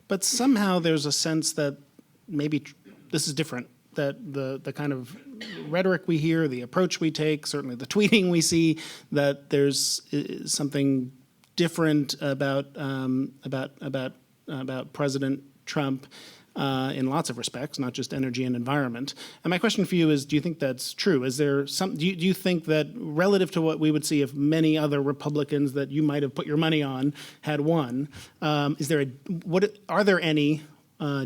But somehow there's a sense that maybe this is different, that the kind of rhetoric we hear, the approach we take, certainly the tweeting we see, that there's something different about President Trump in lots of respects, not just energy and environment. And my question for you is, do you think that's true? Is there do you think that relative to what we would see if many other Republicans that you might have put your money on had won, are there any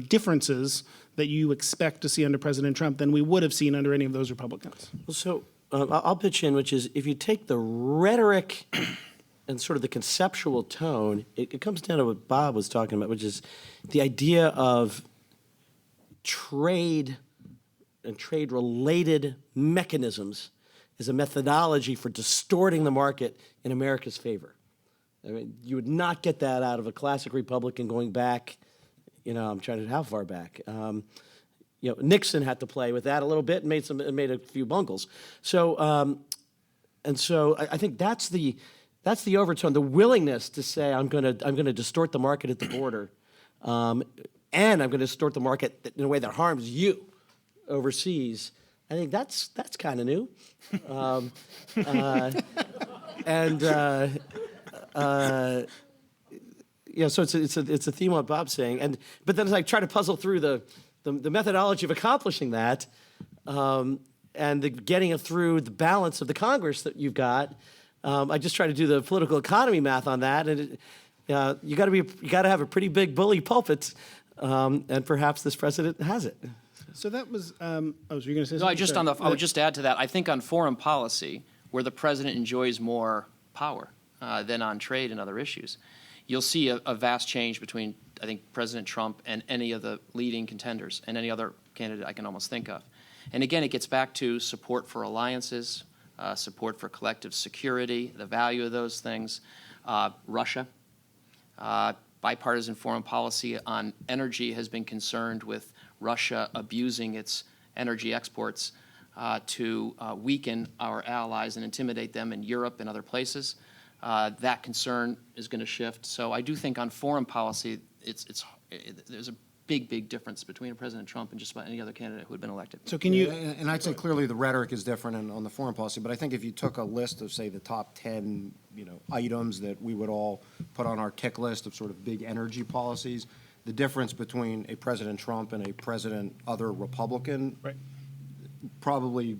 differences that you expect to see under President Trump than we would have seen under any of those Republicans?
Well, so I'll pitch in, which is if you take the rhetoric and sort of the conceptual tone, it comes down to what Bob was talking about, which is the idea of trade and trade-related mechanisms as a methodology for distorting the market in America's favor. I mean, you would not get that out of a classic Republican going back, I'm trying to, how far back? Nixon had to play with that a little bit and made a few bungles. So, I think that's the overtone, the willingness to say I'm going to distort the market at the border, and I'm going to distort the market in a way that harms you overseas. I think that's kind of new, so it's a theme what Bob's saying, but then as I try to puzzle through the methodology of accomplishing that, and getting it through the balance of the Congress that you've got. I just try to do the political economy math on that, and you got to have a pretty big bully pulpit, and perhaps this president has it.
So that was. So you're going to say
No,
something?
I would just add to that. I think on foreign policy, where the president enjoys more power than on trade and other issues, you'll see a vast change between, I think, President Trump and any of the leading contenders and any other candidate I can almost think of. And again, it gets back to support for alliances. Support for collective security, the value of those things. Russia, bipartisan foreign policy on energy has been concerned with Russia abusing its energy exports to weaken our allies and intimidate them in Europe and other places. That concern is going to shift. So I do think on foreign policy, there's a big difference between President Trump and just about any other candidate who had been elected.
So can you?
And I'd say clearly the rhetoric is different on the foreign policy, but I think if you took a list of, say, the top 10, items that we would all put on our tick list of sort of big energy policies, the difference between a President Trump and a other Republican,
Right.
Probably,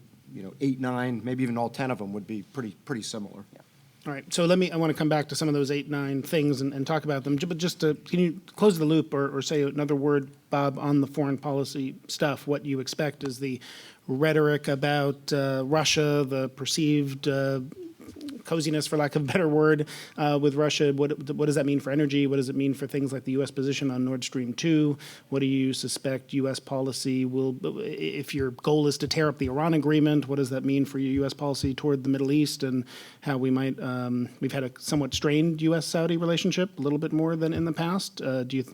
8, 9, maybe even all 10 of them would be pretty similar. Yeah.
All right, so I want to come back to some of those 8, 9 things and talk about them. But can you close the loop or say another word, Bob, on the foreign policy stuff? What you expect is the rhetoric about Russia, the perceived coziness, for lack of a better word, with Russia. What does that mean for energy? What does it mean for things like the U.S. position on Nord Stream 2? What do you suspect U.S. policy will, if your goal is to tear up the Iran agreement, what does that mean for your U.S. policy toward the Middle East, and how we might, we've had a somewhat strained U.S.-Saudi relationship, a little bit more than in the past.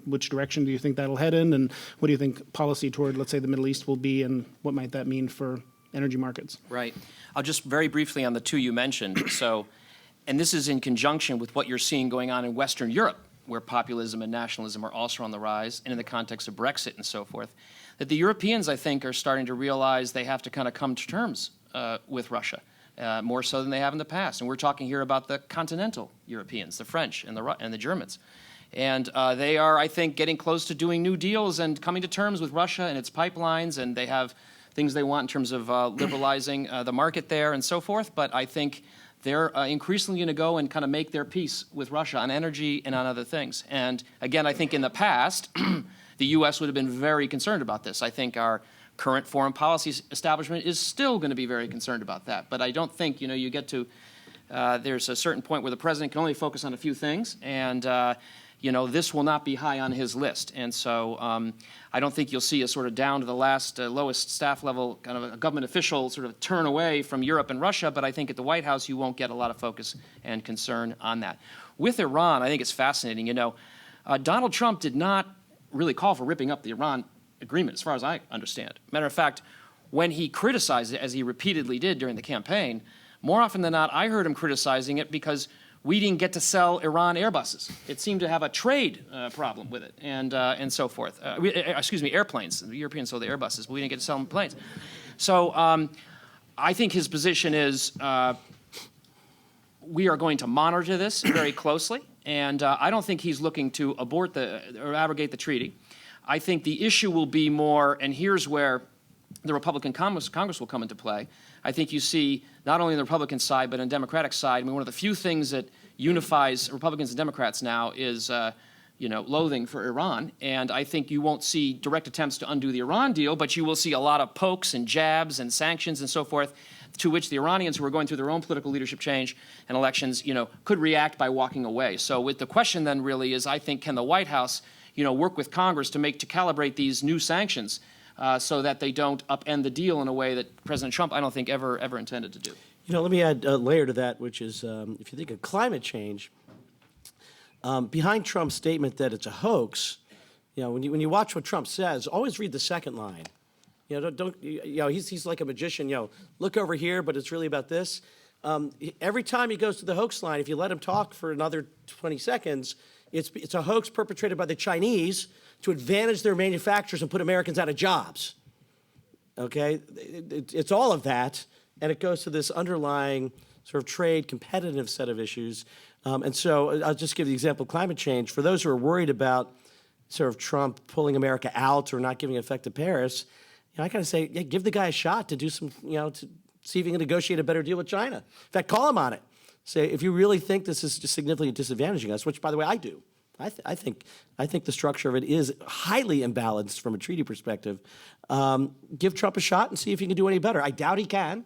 Which direction do you think that'll head in, and what do you think policy toward, let's say, the Middle East will be, and what might that mean for energy markets?
Right. I'll just very briefly on the two you mentioned. So, and this is in conjunction with what you're seeing going on in Western Europe, where populism and nationalism are also on the rise, and in the context of Brexit and so forth, that the Europeans, I think, are starting to realize they have to kind of come to terms with Russia, more so than they have in the past. And we're talking here about the continental Europeans, the French and the Germans. And they are, I think, getting close to doing new deals and coming to terms with Russia and its pipelines, and they have things they want in terms of liberalizing the market there and so forth. But I think they're increasingly going to go and kind of make their peace with Russia on energy and on other things. And again, I think in the past, the U.S. would have been very concerned about this. I think our current foreign policy establishment is still going to be very concerned about that. But I don't think, you get to, there's a certain point where the president can only focus on a few things, and this will not be high on his list. And so I don't think you'll see a sort of down to the last lowest staff level kind of a government official sort of turn away from Europe and Russia, but I think at the White House you won't get a lot of focus and concern on that. With Iran, I think it's fascinating. Donald Trump did not really call for ripping up the Iran agreement, as far as I understand. Matter of fact, when he criticized it, as he repeatedly did during the campaign, more often than not, I heard him criticizing it because we didn't get to sell Iran Airbuses. It seemed to have a trade problem with it, and so forth. Airplanes. The Europeans sold the Airbuses, but we didn't get to sell them planes. So I think his position is we are going to monitor this very closely, and I don't think he's looking to abort or abrogate the treaty. I think the issue will be more, and here's where the Republican Congress will come into play. I think you see not only on the Republican side, but on the Democratic side, one of the few things that unifies Republicans and Democrats now is, loathing for Iran. And I think you won't see direct attempts to undo the Iran deal, but you will see a lot of pokes and jabs and sanctions and so forth, to which the Iranians, who are going through their own political leadership change and elections, could react by walking away. So with the question then really is, I think, can the White House, work with Congress to calibrate these new sanctions so that they don't upend the deal in a way that President Trump, I don't think, ever intended to do.
Let me add a layer to that, which is if you think of climate change, behind Trump's statement that it's a hoax, when you watch what Trump says, always read the second line. He's like a magician. Look over here, but it's really about this. Every time he goes to the hoax line, if you let him talk for another 20 seconds, it's a hoax perpetrated by the Chinese to advantage their manufacturers and put Americans out of jobs. Okay, it's all of that, and it goes to this underlying sort of trade competitive set of issues. And so I'll just give the example of climate change. For those who are worried about sort of Trump pulling America out or not giving effect to Paris, I kind of say, give the guy a shot to do some, to see if he can negotiate a better deal with China. In fact, call him on it. Say, if you really think this is just significantly disadvantaging us, which, by the way, I do. I think the structure of it is highly imbalanced from a treaty perspective. Give Trump a shot and see if he can do any better. I doubt he can,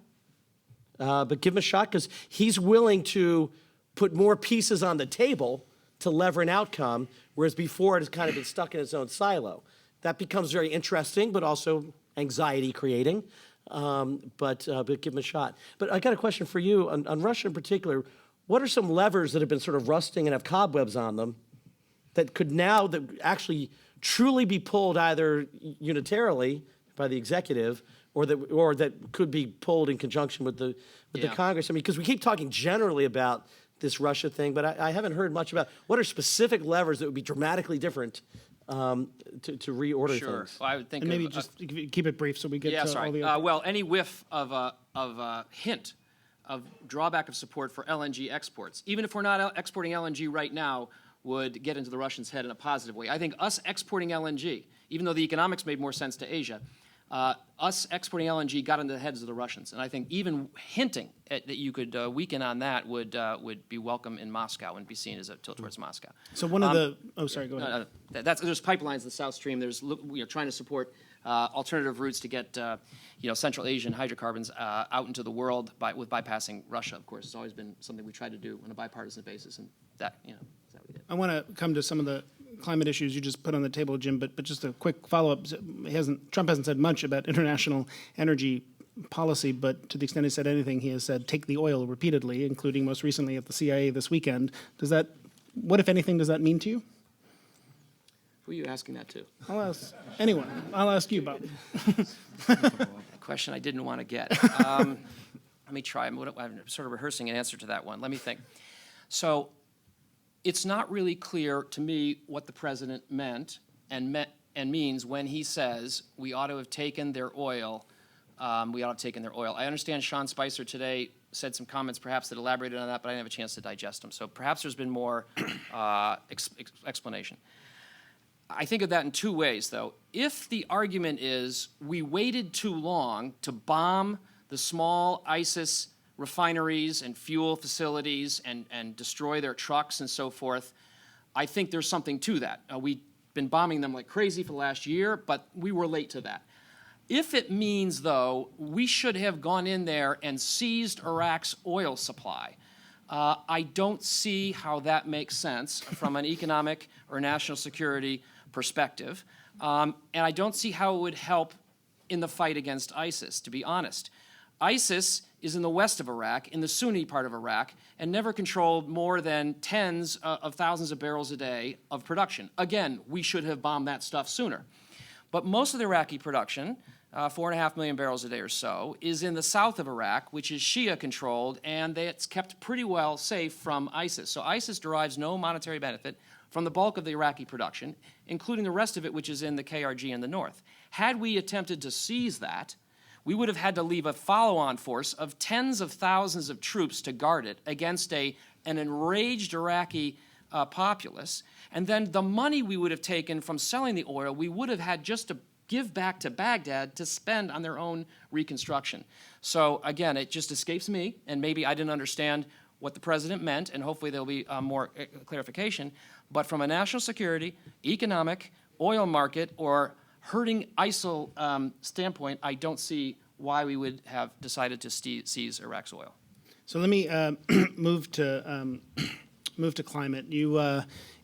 but give him a shot because he's willing to put more pieces on the table to lever an outcome, whereas before it has kind of been stuck in its own silo. That becomes very interesting, but also anxiety-creating. But give him a shot. But I got a question for you on Russia in particular. What are some levers that have been sort of rusting and have cobwebs on them that could now actually truly be pulled either unitarily by the executive or that could be pulled in conjunction with the Congress? I mean, because we keep talking generally about this Russia thing, but I haven't heard much about what are specific levers that would be dramatically different to reorder things.
Well, I would think
and maybe just keep it brief so we get to all the other.
well, any whiff of a hint of drawback of support for LNG exports, even if we're not exporting LNG right now, would get into the Russians' head in a positive way. I think us exporting LNG, even though the economics made more sense to Asia, us exporting LNG got into the heads of the Russians. And I think even hinting that you could weaken on that would be welcome in Moscow and be seen as a tilt towards Moscow.
So one of the – oh, sorry, go ahead.
There's pipelines in the South Stream. We are trying to support alternative routes to get, Central Asian hydrocarbons out into the world with bypassing Russia, of course. It's always been something we tried to do on a bipartisan basis, and that, is that we did.
I want to come to some of the climate issues you just put on the table, Jim, but just a quick follow-up. Trump hasn't said much about international energy policy, but to the extent he said anything, he has said take the oil repeatedly, including most recently at the CIA this weekend. What, if anything, does that mean to you?
Who are you asking that to?
I'll ask anyone. I'll ask you, Bob.
A question I didn't want to get. Let me try. I'm sort of rehearsing an answer to that one. Let me think. So it's not really clear to me what the president meant and means when he says we ought to have taken their oil. I understand Sean Spicer today said some comments perhaps that elaborated on that, but I didn't have a chance to digest them. So perhaps there's been more explanation. I think of that in two ways, though. If the argument is we waited too long to bomb the small ISIS refineries and fuel facilities and destroy their trucks and so forth, I think there's something to that. We've been bombing them like crazy for the last year, but we were late to that. If it means, though, we should have gone in there and seized Iraq's oil supply, I don't see how that makes sense from an economic or national security perspective. And I don't see how it would help in the fight against ISIS, to be honest. ISIS is in the west of Iraq, in the Sunni part of Iraq, and never controlled more than tens of thousands of barrels a day of production. Again, we should have bombed that stuff sooner. But most of the Iraqi production, 4.5 million barrels a day or so, is in the south of Iraq, which is Shia-controlled, and it's kept pretty well safe from ISIS. So ISIS derives no monetary benefit from the bulk of the Iraqi production, including the rest of it, which is in the KRG in the north. Had we attempted to seize that, we would have had to leave a follow-on force of tens of thousands of troops to guard it against an enraged Iraqi populace. And then the money we would have taken from selling the oil, we would have had just to give back to Baghdad to spend on their own reconstruction. So again, it just escapes me, and maybe I didn't understand what the president meant, and hopefully there'll be more clarification. But from a national security, economic, oil market, or hurting ISIL standpoint, I don't see why we would have decided to seize Iraq's oil.
So let me move to climate. You,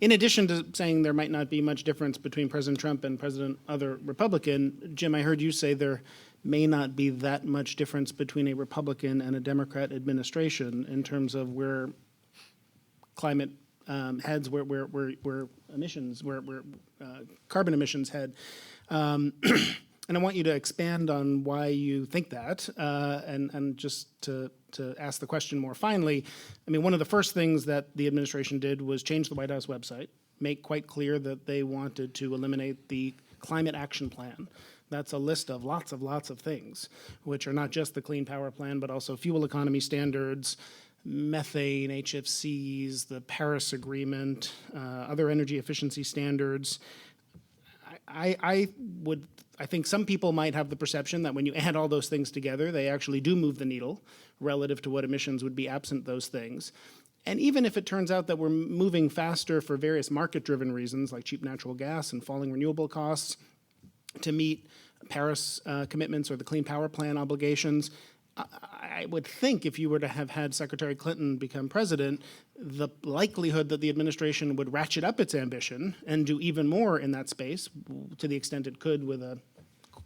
in addition to saying there might not be much difference between President Trump and other Republican, Jim, I heard you say there may not be that much difference between a Republican and a Democrat administration in terms of where climate heads, where emissions, where carbon emissions head. And I want you to expand on why you think that, and just to ask the question more finely. I mean, one of the first things that the administration did was change the White House website, make quite clear that they wanted to eliminate the Climate Action Plan. That's a list of lots of things, which are not just the Clean Power Plan, but also fuel economy standards, methane, HFCs, the Paris Agreement, other energy efficiency standards. I think some people might have the perception that when you add all those things together, they actually do move the needle relative to what emissions would be absent those things. And even if it turns out that we're moving faster for various market-driven reasons, like cheap natural gas and falling renewable costs, to meet Paris commitments or the Clean Power Plan obligations, I would think if you were to have had Secretary Clinton become president, the likelihood that the administration would ratchet up its ambition and do even more in that space, to the extent it could with a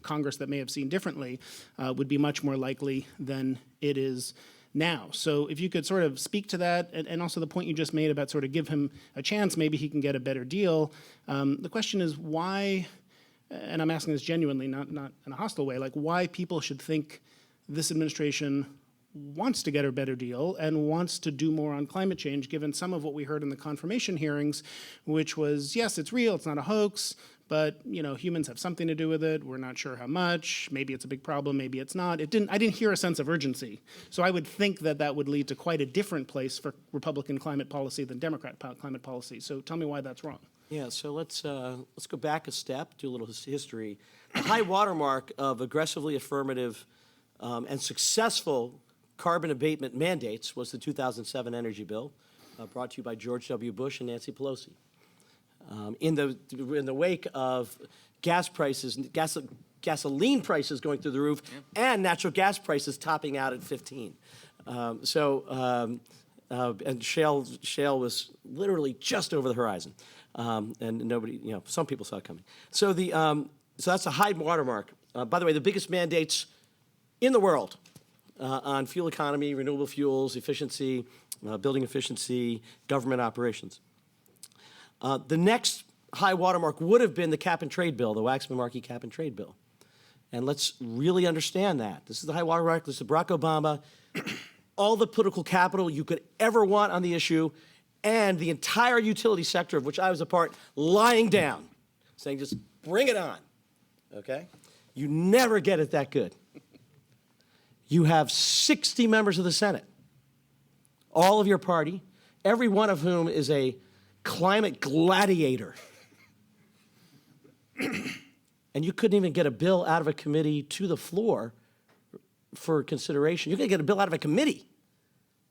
Congress that may have seen differently, would be much more likely than it is now. So if you could sort of speak to that, and also the point you just made about sort of give him a chance, maybe he can get a better deal. The question is why, and I'm asking this genuinely, not in a hostile way, like why people should think this administration wants to get a better deal and wants to do more on climate change, given some of what we heard in the confirmation hearings, which was, yes, it's real, it's not a hoax, but humans have something to do with it. We're not sure how much. Maybe it's a big problem. Maybe it's not. I didn't hear a sense of urgency. So I would think that would lead to quite a different place for Republican climate policy than Democrat climate policy. So tell me why that's wrong.
Yeah, so let's go back a step, do a little history. The high watermark of aggressively affirmative and successful carbon abatement mandates was the 2007 energy bill, brought to you by George W. Bush and Nancy Pelosi. In the wake of gas gasoline prices going through the roof and natural gas prices topping out at 15. And shale was literally just over the horizon. And nobody, some people saw it coming. So so that's a high watermark. By the way, the biggest mandates in the world on fuel economy, renewable fuels, efficiency, building efficiency, government operations. The next high watermark would have been the cap and trade bill, the Waxman-Markey cap and trade bill. And let's really understand that. This is the high watermark. This is Barack Obama. All the political capital you could ever want on the issue, and the entire utility sector, of which I was a part, lying down, saying just bring it on, okay? You never get it that good. You have 60 members of the Senate, all of your party, every one of whom is a climate gladiator. And you couldn't even get a bill out of a committee to the floor for consideration. You could get a bill out of a committee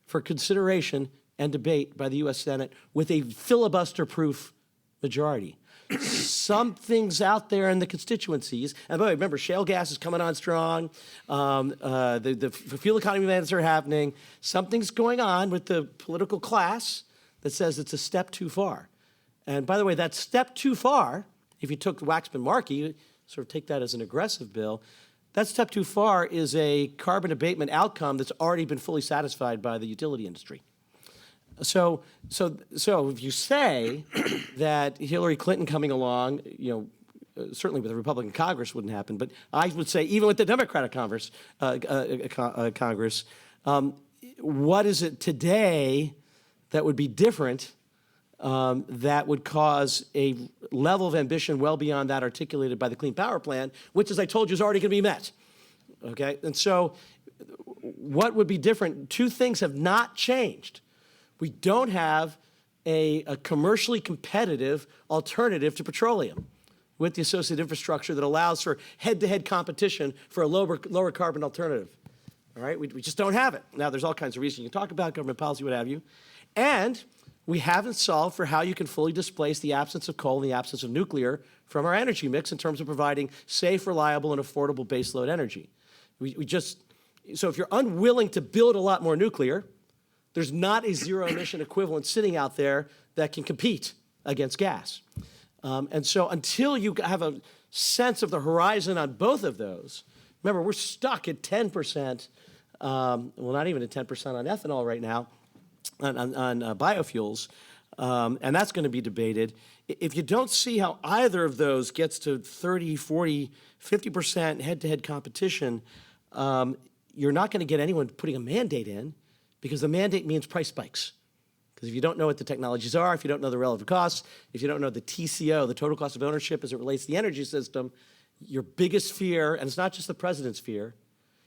for consideration and debate by the U.S. Senate with a filibuster-proof majority. Something's out there in the constituencies. And by the way, remember, shale gas is coming on strong. The fuel economy mandates are happening. Something's going on with the political class that says it's a step too far. And by the way, that step too far, if you took Waxman-Markey, sort of take that as an aggressive bill, that step too far is a carbon abatement outcome that's already been fully satisfied by the utility industry. So if you say that Hillary Clinton coming along, certainly with a Republican Congress wouldn't happen, but I would say even with the Democratic Congress, what is it today that would be different that would cause a level of ambition well beyond that articulated by the Clean Power Plan, which, as I told you, is already going to be met, okay? And so what would be different? Two things have not changed. We don't have a commercially competitive alternative to petroleum with the associated infrastructure that allows for head-to-head competition for a lower carbon alternative. All right, we just don't have it. Now, there's all kinds of reasons you can talk about, government policy, what have you. And we haven't solved for how you can fully displace the absence of coal and the absence of nuclear from our energy mix in terms of providing safe, reliable, and affordable baseload energy. So if you're unwilling to build a lot more nuclear, there's not a zero emission equivalent sitting out there that can compete against gas. And so until you have a sense of the horizon on both of those, remember, we're stuck at 10%, well, not even at 10% on ethanol right now, on biofuels, and that's going to be debated. If you don't see how either of those gets to 30, 40, 50% head-to-head competition, you're not going to get anyone putting a mandate in, because the mandate means price spikes. Because if you don't know what the technologies are, if you don't know the relative costs, if you don't know the TCO, the total cost of ownership as it relates to the energy system, your biggest fear, and it's not just the president's fear,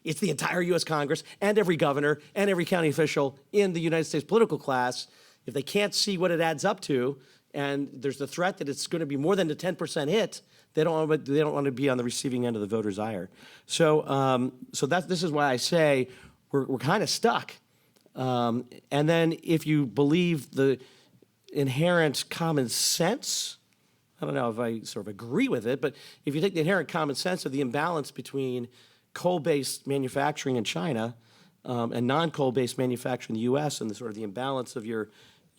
it's the entire U.S. Congress and every governor and every county official in the United States political class, if they can't see what it adds up to, and there's the threat that it's going to be more than a 10% hit, they don't want to be on the receiving end of the voters' ire. So this is why I say we're kind of stuck. And then if you believe the inherent common sense, I don't know if I sort of agree with it, but if you take the inherent common sense of the imbalance between coal-based manufacturing in China and non-coal-based manufacturing in the U.S. and the sort of the imbalance of your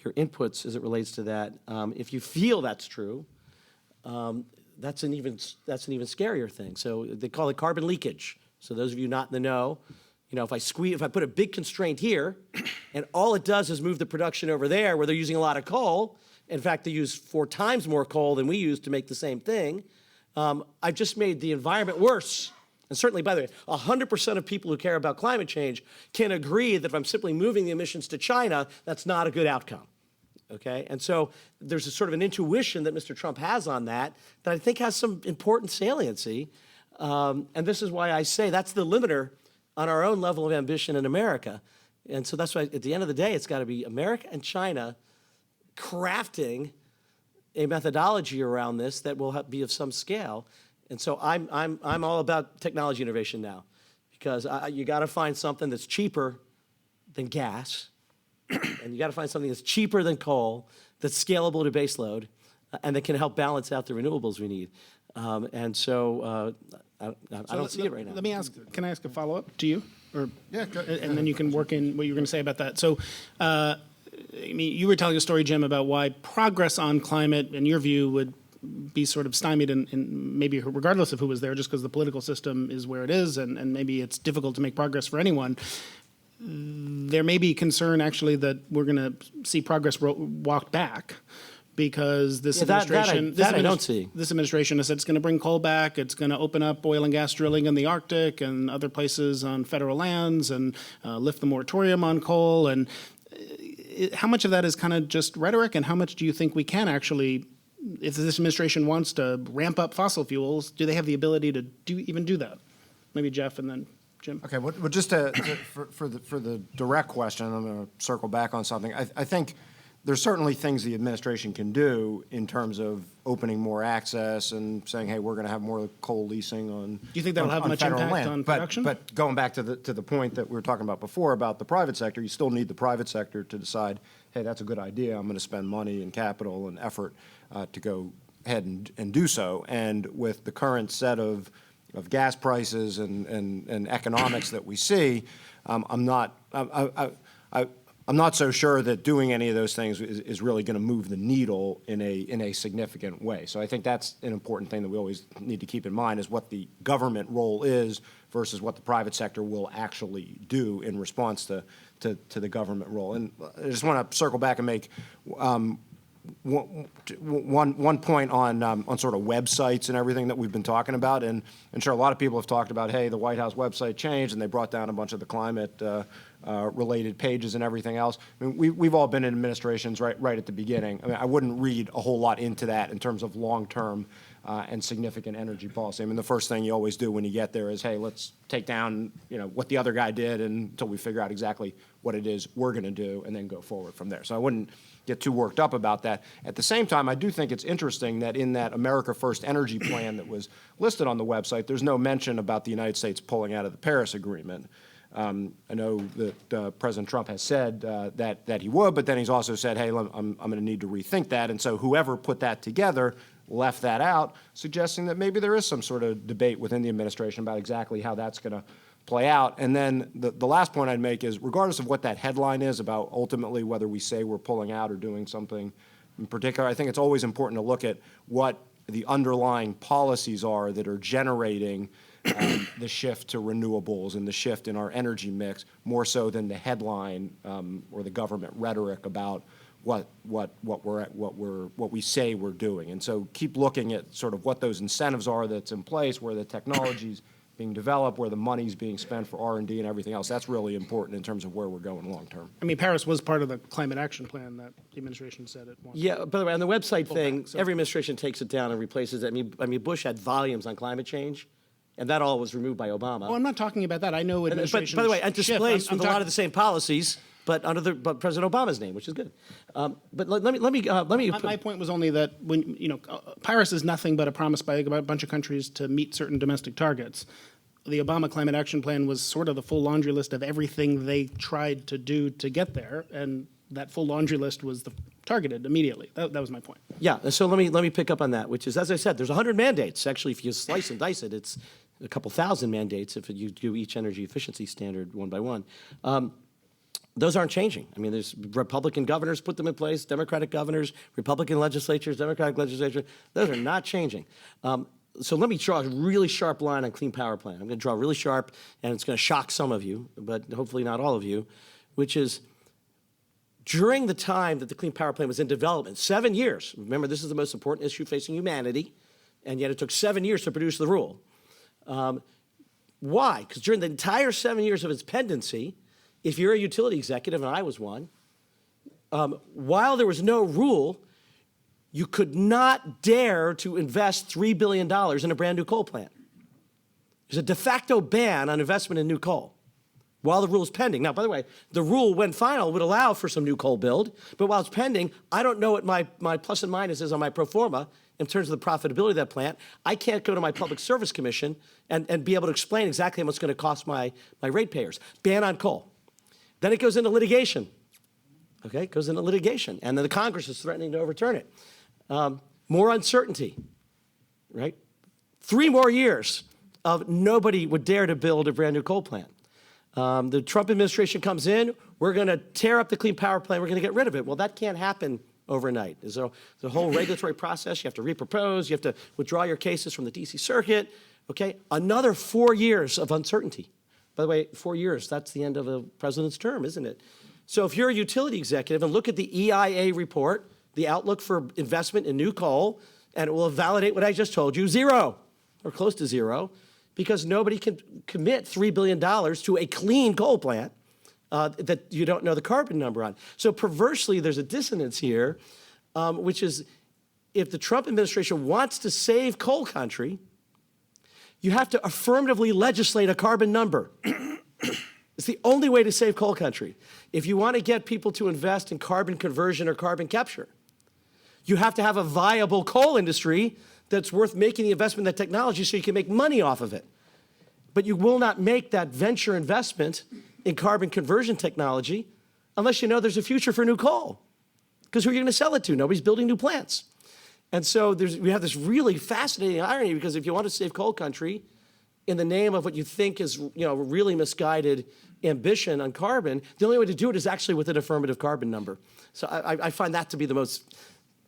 inputs as it relates to that, if you feel that's true, that's an even scarier thing. So they call it carbon leakage. So those of you not in the know, if I put a big constraint here, and all it does is move the production over there where they're using a lot of coal. In fact, they use 4 times more coal than we use to make the same thing. I've just made the environment worse. And certainly, by the way, 100% of people who care about climate change can agree that if I'm simply moving the emissions to China, that's not a good outcome. Okay? And so there's a sort of an intuition that Mr. Trump has on that I think has some important saliency. And this is why I say that's the limiter on our own level of ambition in America. And so that's why at the end of the day, it's got to be America and China crafting a methodology around this that will be of some scale. And so I'm all about technology innovation now, because you got to find something that's cheaper than gas, and you got to find something that's cheaper than coal, that's scalable to baseload, and that can help balance out the renewables we need. And so I don't see it right now.
Let me ask, can I ask a follow-up to you? Or,
Yeah, go ahead.
and then you can work in what you're going to say about that. So, I mean, you were telling a story, Jim, about why progress on climate, in your view, would be sort of stymied in maybe regardless of who was there, just because the political system is where it is, and maybe it's difficult to make progress for anyone. There may be concern, actually, that we're going to see progress walked back because this administration...
I don't see.
This administration has said it's going to bring coal back, it's going to open up oil and gas drilling in the Arctic and other places on federal lands and lift the moratorium on coal. And how much of that is kind of just rhetoric, and how much do you think we can actually... If this administration wants to ramp up fossil fuels, do they have the ability to even do that? Maybe Jeff and then Jim.
Okay, well, just for the direct question, I'm going to circle back on something. I think there's certainly things the administration can do in terms of opening more access and saying, hey, we're going to have more coal leasing on.
Do you think that'll have much
federal
impact
land.
on production?
But going back to the point that we were talking about before about the private sector, you still need the private sector to decide, hey, that's a good idea. I'm going to spend money and capital and effort to go ahead and do so. And with the current set of gas prices and economics that we see, I'm not so sure that doing any of those things is really going to move the needle in a significant way. So I think that's an important thing that we always need to keep in mind, is what the government role is versus what the private sector will actually do in response to the government role. And I just want to circle back and make one point on sort of websites and everything that we've been talking about. And I'm sure a lot of people have talked about, hey, the White House website changed and they brought down a bunch of the climate related pages and everything else. I mean, we've all been in administrations right at the beginning. I mean, I wouldn't read a whole lot into that in terms of long-term and significant energy policy. I mean, the first thing you always do when you get there is, hey, let's take down, what the other guy did until we figure out exactly what it is we're going to do, and then go forward from there. So I wouldn't get too worked up about that. At the same time, I do think it's interesting that in that America First energy plan that was listed on the website, there's no mention about the United States pulling out of the Paris Agreement. I know that President Trump has said that he would, but then he's also said, hey, I'm going to need to rethink that. And so whoever put that together left that out, suggesting that maybe there is some sort of debate within the administration about exactly how that's going to play out. And then the last point I'd make is, regardless of what that headline is about ultimately whether we say we're pulling out or doing something in particular, I think it's always important to look at what the underlying policies are that are generating the shift to renewables and the shift in our energy mix, more so than the headline or the government rhetoric about what we say we're doing. And so keep looking at sort of what those incentives are that's in place, where the technology's being developed, where the money's being spent for R&D and everything else. That's really important in terms of where we're going long term.
I mean, Paris was part of the climate action plan that the administration said it wanted.
Yeah, by the way, on the website thing,
back, so-
every administration takes it down and replaces it. I mean, Bush had volumes on climate change, and that all was removed by Obama.
Well, I'm not talking about that. I know administration.
But by the way, interspersed with a lot
talking-
of the same policies, but under President Obama's name, which is good. But let me.
My point was only that when Paris is nothing but a promise by a bunch of countries to meet certain domestic targets. The Obama Climate Action Plan was sort of the full laundry list of everything they tried to do to get there, and that full laundry list was targeted immediately. That was my point.
Yeah. So let me pick up on that, which is, as I said, there's 100 mandates. Actually, if you slice and dice it, it's a couple thousand mandates if you do each energy efficiency standard one by one. Those aren't changing. I mean, there's Republican governors put them in place, Democratic governors, Republican legislatures, Democratic legislature. Those are not changing. So let me draw a really sharp line on Clean Power Plan. I'm going to draw really sharp, and it's going to shock some of you, but hopefully not all of you, which is during the time that the Clean Power Plan was in development, 7 years. Remember, this is the most important issue facing humanity, and yet it took 7 years to produce the rule. Why? Because during the entire 7 years of its pendency, if you're a utility executive, and I was one, while there was no rule, you could not dare to invest $3 billion in a brand new coal plant. There's a de facto ban on investment in new coal while the rule is pending. Now, by the way, the rule, when final, would allow for some new coal build, but while it's pending, I don't know what my plus and minus is on my pro forma in terms of the profitability of that plant. I can't go to my Public Service Commission and be able to explain exactly how much it's going to cost my ratepayers. Ban on coal. Then it goes into litigation. Okay, it goes into litigation, and then the Congress is threatening to overturn it. More uncertainty, right? 3 more years of nobody would dare to build a brand new coal plant. The Trump administration comes in, we're going to tear up the Clean Power Plan, we're going to get rid of it. Well, that can't happen overnight. There's a whole regulatory process. You have to repropose, you have to withdraw your cases from the DC Circuit. Okay, another 4 years of uncertainty. By the way, 4 years, that's the end of a president's term, isn't it? So if you're a utility executive and look at the EIA report, the outlook for investment in new coal, and it will validate what I just told you, 0 or close to 0, because nobody can commit $3 billion to a clean coal plant that you don't know the carbon number on. So perversely, there's a dissonance here, which is if the Trump administration wants to save coal country, you have to affirmatively legislate a carbon number. It's the only way to save coal country. If you want to get people to invest in carbon conversion or carbon capture, you have to have a viable coal industry that's worth making the investment in that technology so you can make money off of it. But you will not make that venture investment in carbon conversion technology unless you know there's a future for new coal. Because who are you going to sell it to? Nobody's building new plants. And so we have this really fascinating irony, because if you want to save coal country in the name of what you think is really misguided ambition on carbon, the only way to do it is actually with an affirmative carbon number. So I find that to be the most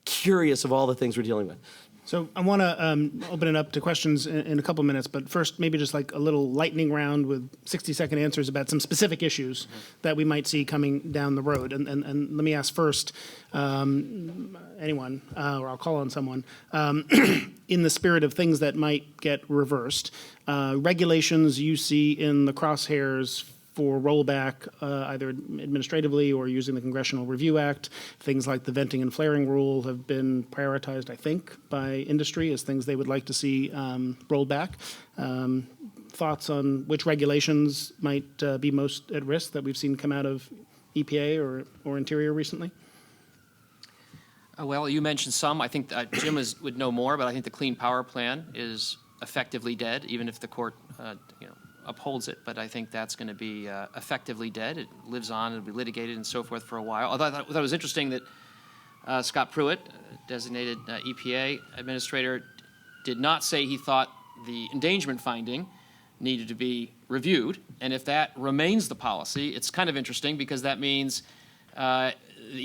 curious of all the things we're dealing with.
So I want to open it up to questions in a couple minutes, but first maybe just like a little lightning round with 60-second answers about some specific issues that we might see coming down the road. And let me ask first, anyone, or I'll call on someone, in the spirit of things that might get reversed, regulations you see in the crosshairs for rollback, either administratively or using the Congressional Review Act. Things like the venting and flaring rule have been prioritized, I think, by industry as things they would like to see rolled back. Thoughts on which regulations might be most at risk that we've seen come out of EPA or Interior recently?
Well, you mentioned some. I think Jim would know more, but I think the Clean Power Plan is effectively dead, even if the court upholds it. But I think that's going to be effectively dead. It lives on. It'll be litigated and so forth for a while. Although I thought it was interesting that Scott Pruitt, designated EPA administrator, did not say he thought the endangerment finding needed to be reviewed. And if that remains the policy, it's kind of interesting, because that means the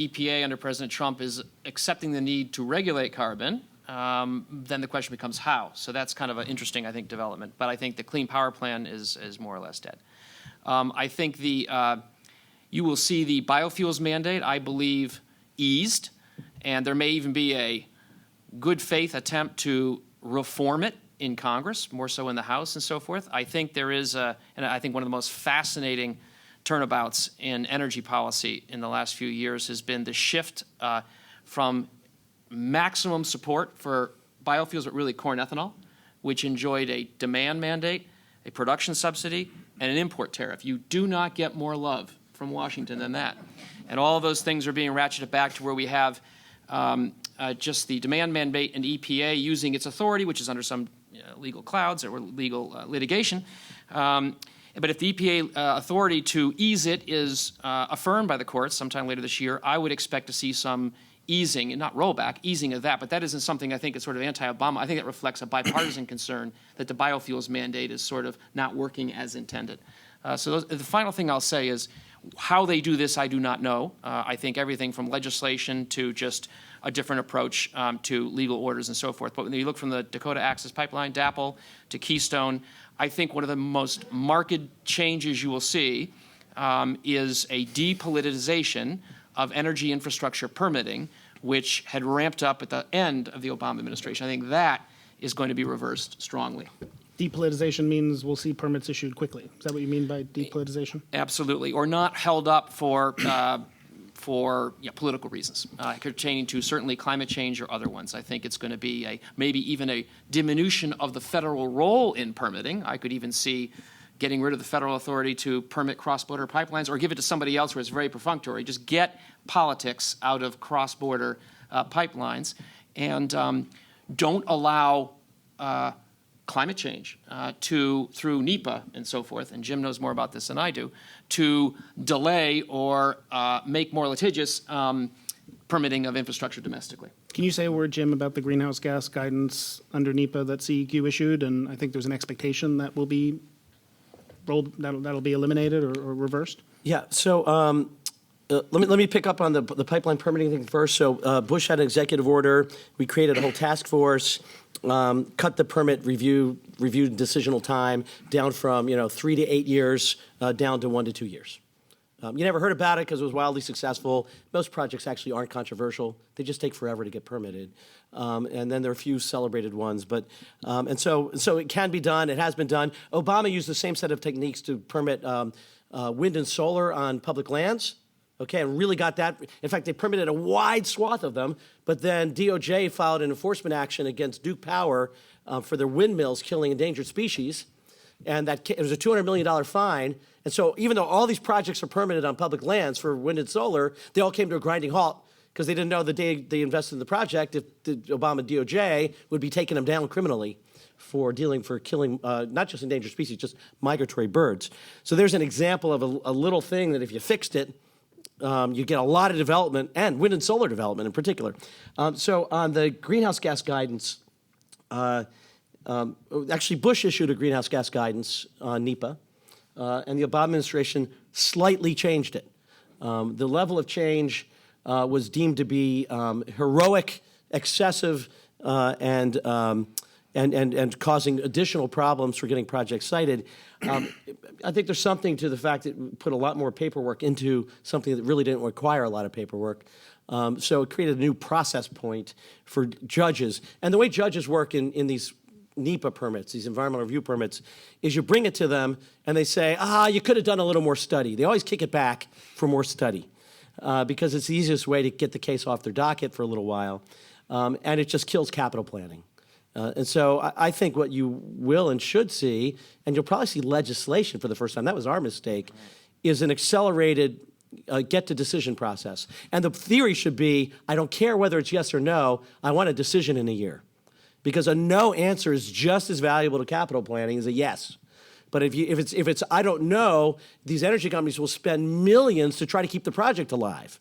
EPA under President Trump is accepting the need to regulate carbon. Then the question becomes how. So that's kind of an interesting, I think, development. But I think the Clean Power Plan is more or less dead. I think you will see the biofuels mandate, I believe, eased, and there may even be a good faith attempt to reform it in Congress, more so in the House and so forth. I think there is, and I think one of the most fascinating turnabouts in energy policy in the last few years has been the shift from maximum support for biofuels, but really corn ethanol, which enjoyed a demand mandate, a production subsidy, and an import tariff. You do not get more love from Washington than that. And all of those things are being ratcheted back to where we have just the demand mandate and EPA using its authority, which is under some legal clouds or legal litigation. But if the EPA authority to ease it is affirmed by the courts sometime later this year, I would expect to see some easing, and not rollback, easing of that. But that isn't something I think is sort of anti-Obama. I think it reflects a bipartisan concern that the biofuels mandate is sort of not working as intended. So the final thing I'll say is how they do this, I do not know. I think everything from legislation to just a different approach to legal orders and so forth. But when you look from the Dakota Access Pipeline, DAPL, to Keystone, I think one of the most marked changes you will see is a depoliticization of energy infrastructure permitting, which had ramped up at the end of the Obama administration. I think that is going to be reversed strongly.
Depolitization means we'll see permits issued quickly. Is that what you mean by depolitization?
Absolutely, or not held up for political reasons, pertaining to certainly climate change or other ones. I think it's going to be maybe even a diminution of the federal role in permitting. I could even see getting rid of the federal authority to permit cross-border pipelines, or give it to somebody else where it's very perfunctory. Just get politics out of cross-border pipelines, and don't allow climate change through NEPA and so forth, and Jim knows more about this than I do, to delay or make more litigious permitting of infrastructure domestically.
Can you say a word, Jim, about the greenhouse gas guidance under NEPA that CEQ issued? And I think there's an expectation that will be that'll be eliminated or reversed.
Yeah, so let me pick up on the pipeline permitting thing first. So Bush had an executive order. We created a whole task force, cut the permit review decisional time down from 3 to 8 years down to 1 to 2 years. You never heard about it because it was wildly successful. Most projects actually aren't controversial. They just take forever to get permitted. And then there are a few celebrated ones. But and so it can be done. It has been done. Obama used the same set of techniques to permit wind and solar on public lands. Okay, and really got that. In fact, they permitted a wide swath of them. But then DOJ filed an enforcement action against Duke Power for their windmills killing endangered species. And it was a $200 million fine. And so even though all these projects are permitted on public lands for wind and solar, they all came to a grinding halt because they didn't know the day they invested in the project if the Obama DOJ would be taking them down criminally for killing not just endangered species, just migratory birds. So there's an example of a little thing that if you fixed it, you get a lot of development, and wind and solar development in particular. So on the greenhouse gas guidance, actually, Bush issued a greenhouse gas guidance on NEPA, and the Obama administration slightly changed it. The level of change was deemed to be heroic, excessive, and causing additional problems for getting projects cited. I think there's something to the fact that we put a lot more paperwork into something that really didn't require a lot of paperwork. So it created a new process point for judges. And the way judges work in these NEPA permits, these environmental review permits, is you bring it to them and they say, you could have done a little more study. They always kick it back for more study because it's the easiest way to get the case off their docket for a little while. And it just kills capital planning. And so I think what you will and should see, and you'll probably see legislation for the first time, that was our mistake, is an accelerated get-to-decision process. And the theory should be, I don't care whether it's yes or no, I want a decision in a year. Because a no answer is just as valuable to capital planning as a yes. But if it's I don't know, these energy companies will spend millions to try to keep the project alive.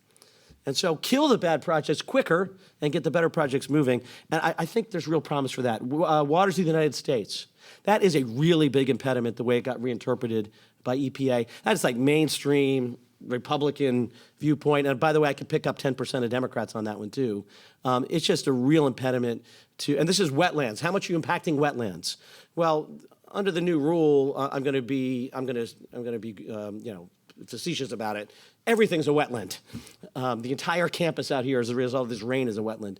And so kill the bad projects quicker and get the better projects moving. And I think there's real promise for that. Waters of the United States. That is a really big impediment, the way it got reinterpreted by EPA. That's like mainstream Republican viewpoint. And by the way, I could pick up 10% of Democrats on that one too. It's just a real impediment to, and this is wetlands. How much are you impacting wetlands? Well, under the new rule, I'm going to be facetious about it. Everything's a wetland. The entire campus out here, as a result of this rain, is a wetland.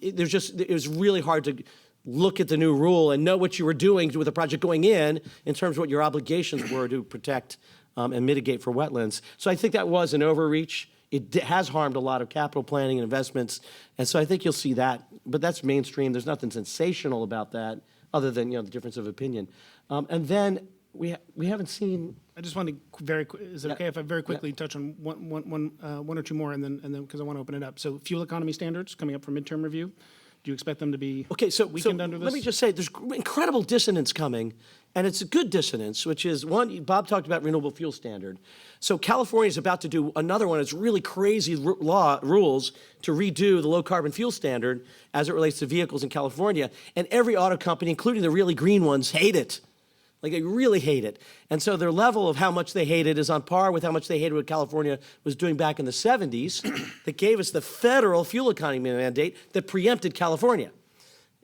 It was really hard to look at the new rule and know what you were doing with the project going in terms of what your obligations were to protect and mitigate for wetlands. So I think that was an overreach. It has harmed a lot of capital planning and investments, and so I think you'll see that. But that's mainstream. There's nothing sensational about that, other than the difference of opinion. And then we haven't seen.
I just want to is it okay if I very quickly touch on one or two more, and then because I want to open it up. So fuel economy standards coming up for midterm review. Do you expect them to be weakened under this?
Let me just say, there's incredible dissonance coming, and it's a good dissonance, which is one. Bob talked about renewable fuel standard. So California is about to do another one. It's really crazy rules to redo the low carbon fuel standard as it relates to vehicles in California, and every auto company, including the really green ones, hate it. Like, they really hate it. And so their level of how much they hate it is on par with how much they hated what California was doing back in the 70s that gave us the federal fuel economy mandate that preempted California.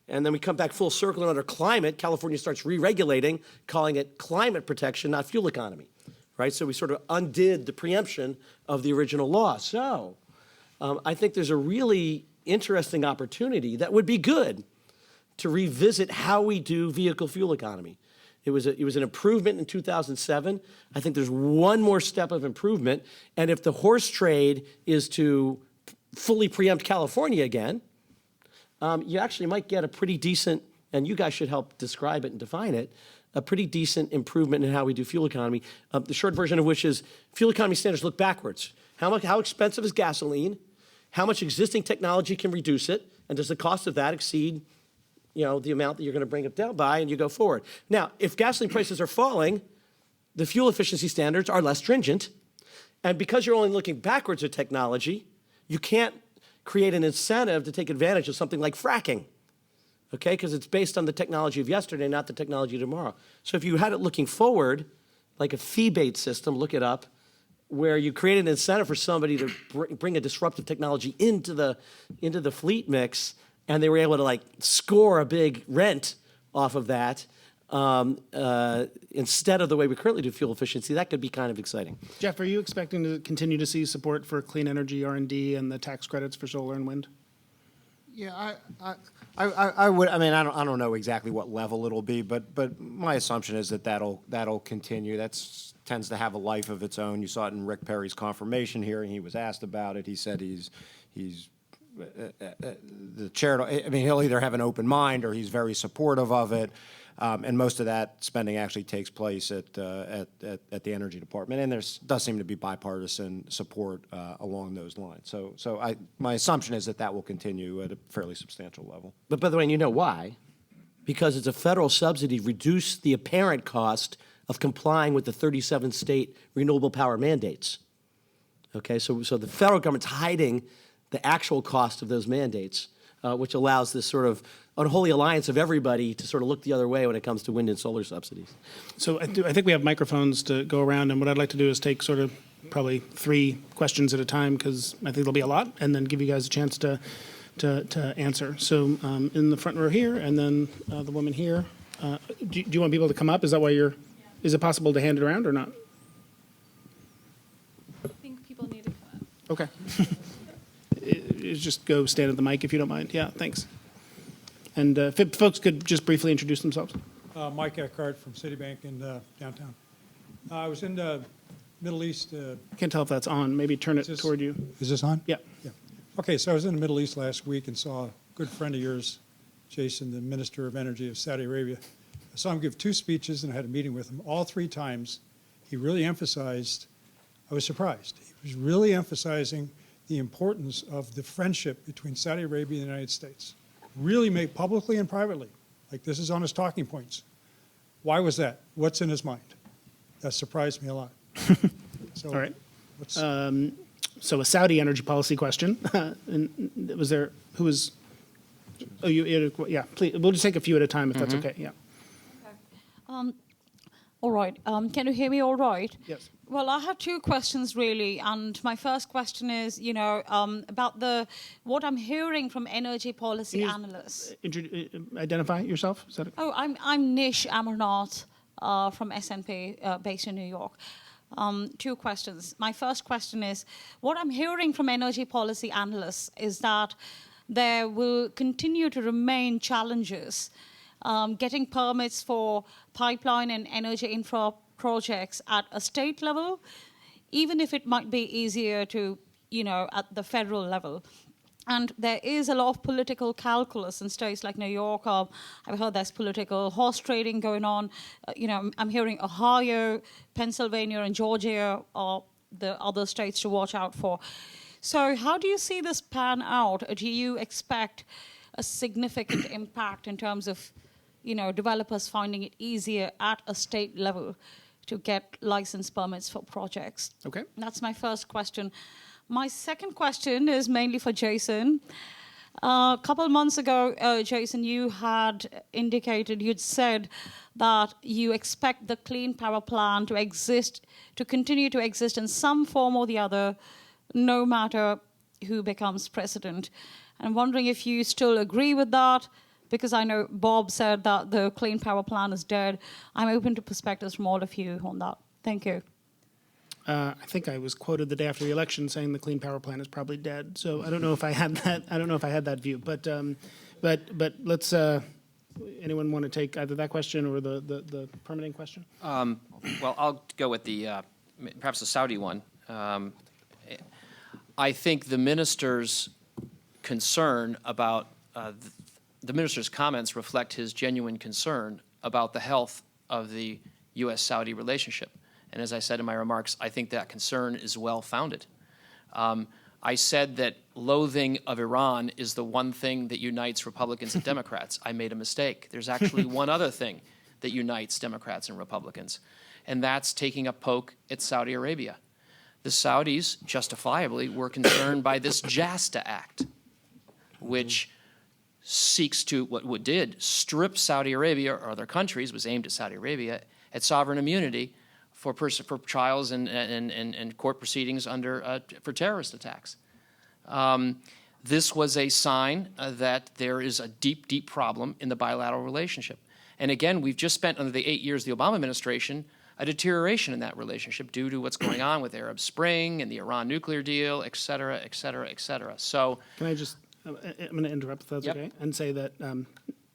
And then we come back full circle, and under climate, California starts re-regulating, calling it climate protection, not fuel economy, right? So we sort of undid the preemption of the original law. So I think there's a really interesting opportunity that would be good to revisit how we do vehicle fuel economy. It was an improvement in 2007. I think there's one more step of improvement. And if the horse trade is to fully preempt California again, you actually might get a pretty decent, and you guys should help describe it and define it, a pretty decent improvement in how we do fuel economy. The short version of which is fuel economy standards look backwards. How expensive is gasoline? How much existing technology can reduce it? And does the cost of that exceed the amount that you're going to bring it down by, and you go forward. Now, if gasoline prices are falling, the fuel efficiency standards are less stringent. And because you're only looking backwards at technology, you can't create an incentive to take advantage of something like fracking, okay? Because it's based on the technology of yesterday, not the technology of tomorrow. So if you had it looking forward, like a fee-based system, look it up, where you create an incentive for somebody to bring a disruptive technology into the fleet mix, and they were able to like score a big rent off of that, instead of the way we currently do fuel efficiency, that could be kind of exciting.
Jeff, are you expecting to continue to see support for clean energy R&D and the tax credits for solar and wind?
Yeah, I would. I mean, I don't know exactly what level it'll be, but my assumption is that that'll continue. Tends to have a life of its own. You saw it in Rick Perry's confirmation hearing. He was asked about it. He said he's the chair. I mean, he'll either have an open mind or he's very supportive of it. And most of that spending actually takes place at the Energy Department, and there does seem to be bipartisan support along those lines. So my assumption is that will continue at a fairly substantial level.
But by the way, and you know why? Because it's a federal subsidy to reduce the apparent cost of complying with the 37 state renewable power mandates. Okay, so the federal government's hiding the actual cost of those mandates, which allows this sort of unholy alliance of everybody to sort of look the other way when it comes to wind and solar subsidies.
So I think we have microphones to go around, and what I'd like to do is take sort of probably 3 questions at a time, because I think there'll be a lot, and then give you guys a chance to answer. So in the front row here, and then the woman here. Do you want people to come up? Is that why you're? Is it possible to hand it around or not?
I think people need to come up.
Okay. Just go stand at the mic if you don't mind. Yeah, thanks. And if folks could just briefly introduce themselves.
Mike Eckhart from Citibank in downtown. I was in the Middle East.
Can't tell if that's on. Maybe turn it
this-
toward you.
Is this on?
Yeah.
Yeah. Okay, so I was in the Middle East last week and saw a good friend of yours, Jason, the Minister of Energy of Saudi Arabia. I saw him give 2 speeches and I had a meeting with him. All 3 times, he really emphasized, I was surprised, he was really emphasizing the importance of the friendship between Saudi Arabia and the United States. Really made publicly and privately, like this is on his talking points. Why was that? What's in his mind? That surprised me a lot. So,
All right.
what's,
So a Saudi energy policy question. And was there, who was, oh, yeah, please, we'll just take a few at a time if that's okay, yeah.
All right. Can you hear me all right?
Yes.
Well, I have 2 questions really, and my first question is, about what I'm hearing from energy policy analysts.
Identify yourself, is that it?
Oh, I'm Nish Amarnath from S&P, based in New York. 2 questions. My first question is, what I'm hearing from energy policy analysts is that there will continue to remain challenges getting permits for pipeline and energy infra projects at a state level, even if it might be easier to, at the federal level. And there is a lot of political calculus in states like New York. I've heard there's political horse trading going on. I'm hearing Ohio, Pennsylvania, and Georgia are the other states to watch out for. So how do you see this pan out? Do you expect a significant impact in terms of, developers finding it easier at a state level to get license permits for projects?
Okay.
That's my first question. My second question is mainly for Jason. A couple of months ago, Jason, you had indicated, you'd said that you expect the Clean Power Plan to continue to exist in some form or the other, no matter who becomes president. And I'm wondering if you still agree with that, because I know Bob said that the Clean Power Plan is dead. I'm open to perspectives from all of you on that. Thank you.
I think I was quoted the day after the election saying the Clean Power Plan is probably dead. So I don't know if I had that. I don't know if I had that view. But let's. Anyone want to take either that question or the permitting question?
Well, I'll go with perhaps the Saudi one. I think the minister's concern about the minister's comments reflect his genuine concern about the health of the U.S.-Saudi relationship. And as I said in my remarks, I think that concern is well-founded. I said that loathing of Iran is the one thing that unites Republicans and Democrats. I made a mistake. There's actually one other thing that unites Democrats and Republicans, and that's taking a poke at Saudi Arabia. the Saudis justifiably were concerned by this JASTA Act, which seeks to, what did, strip Saudi Arabia or other countries, was aimed at Saudi Arabia, at sovereign immunity for trials and court proceedings for terrorist attacks. This was a sign that there is a deep, deep problem in the bilateral relationship. And again, we've just spent, under the 8 years of the Obama administration, a deterioration in that relationship due to what's going on with Arab Spring and the Iran nuclear deal, et cetera, et cetera, et cetera. So,
Can I just, I'm going to interrupt if that's
Yep.
okay, and say that